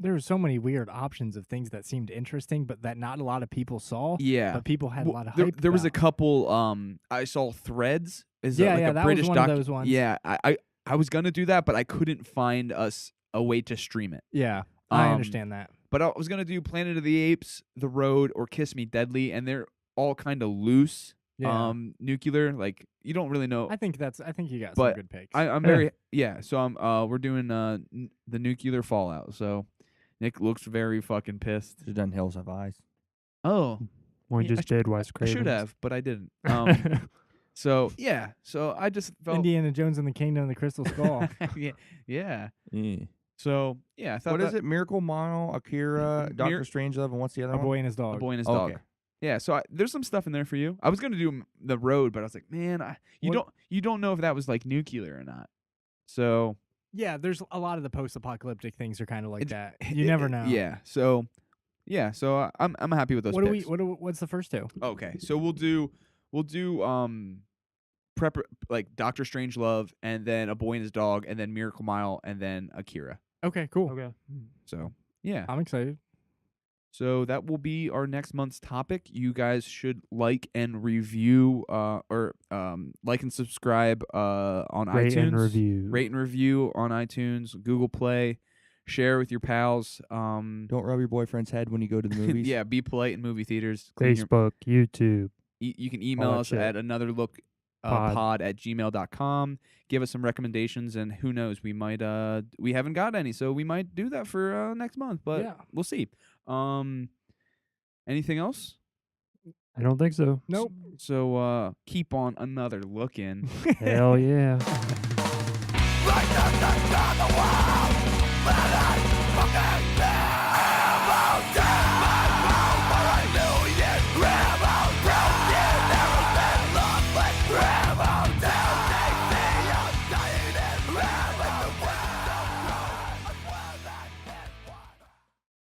there were so many weird options of things that seemed interesting, but that not a lot of people saw. Yeah, But people had a lot of there, hype. there was a about. couple. I saw Threads. Is Yeah, like yeah, a that British was one of those ones. Yeah, I was gonna do that, but I couldn't find a way to stream it. Yeah, I Um, understand that. But I was gonna do Planet of the Apes, The Road, or Kiss Me Deadly, and they're all kind of loose. Yeah. Nuclear, like you don't really know. I think you got but some good picks. I'm very So we're doing the nuclear fallout. So Nick looks very fucking pissed. Should have done Hills Have Eyes. Oh, We Yeah, just did Wes I Craven. should have, but I didn't. So yeah, so I just felt Indiana Jones and the Kingdom of the Crystal Skull. yeah. Yeah. So yeah, I thought What is it? Miracle Mile, Akira, Doctor Strangelove, and what's the other A one? Boy and His A Dog. Boy and His Okay. Dog. Yeah, so there's some stuff in there for you. I was gonna do The Road, but I was like, man, you don't know if that was like nuclear or not. So Yeah, there's a lot of the post-apocalyptic things are kind of like It's- that. You never know. Yeah. So I'm happy with those. Picks. What's the first two? Okay, so we'll do like Doctor Strangelove, and then A Boy and His Dog, and then Miracle Mile, and then Akira. Okay, cool. Okay. So yeah. I'm excited. So that will be our next month's topic. You guys should like and review or like and subscribe on Rate iTunes. and review. Rate and review on iTunes, Google Play. Share with your pals. Don't rub your boyfriend's head when you go to the movies. Yeah, be polite in movie theaters. Clean your- Facebook, YouTube. You can email that us shit. at anotherlookpod@gmail.com. Give us some recommendations, and who knows, we might we haven't got any, so we might do that for next month, but Yeah. we'll see. Anything else? I don't think so. Nope. So keep on another looking. Hell yeah. Right down the wall, but I fucking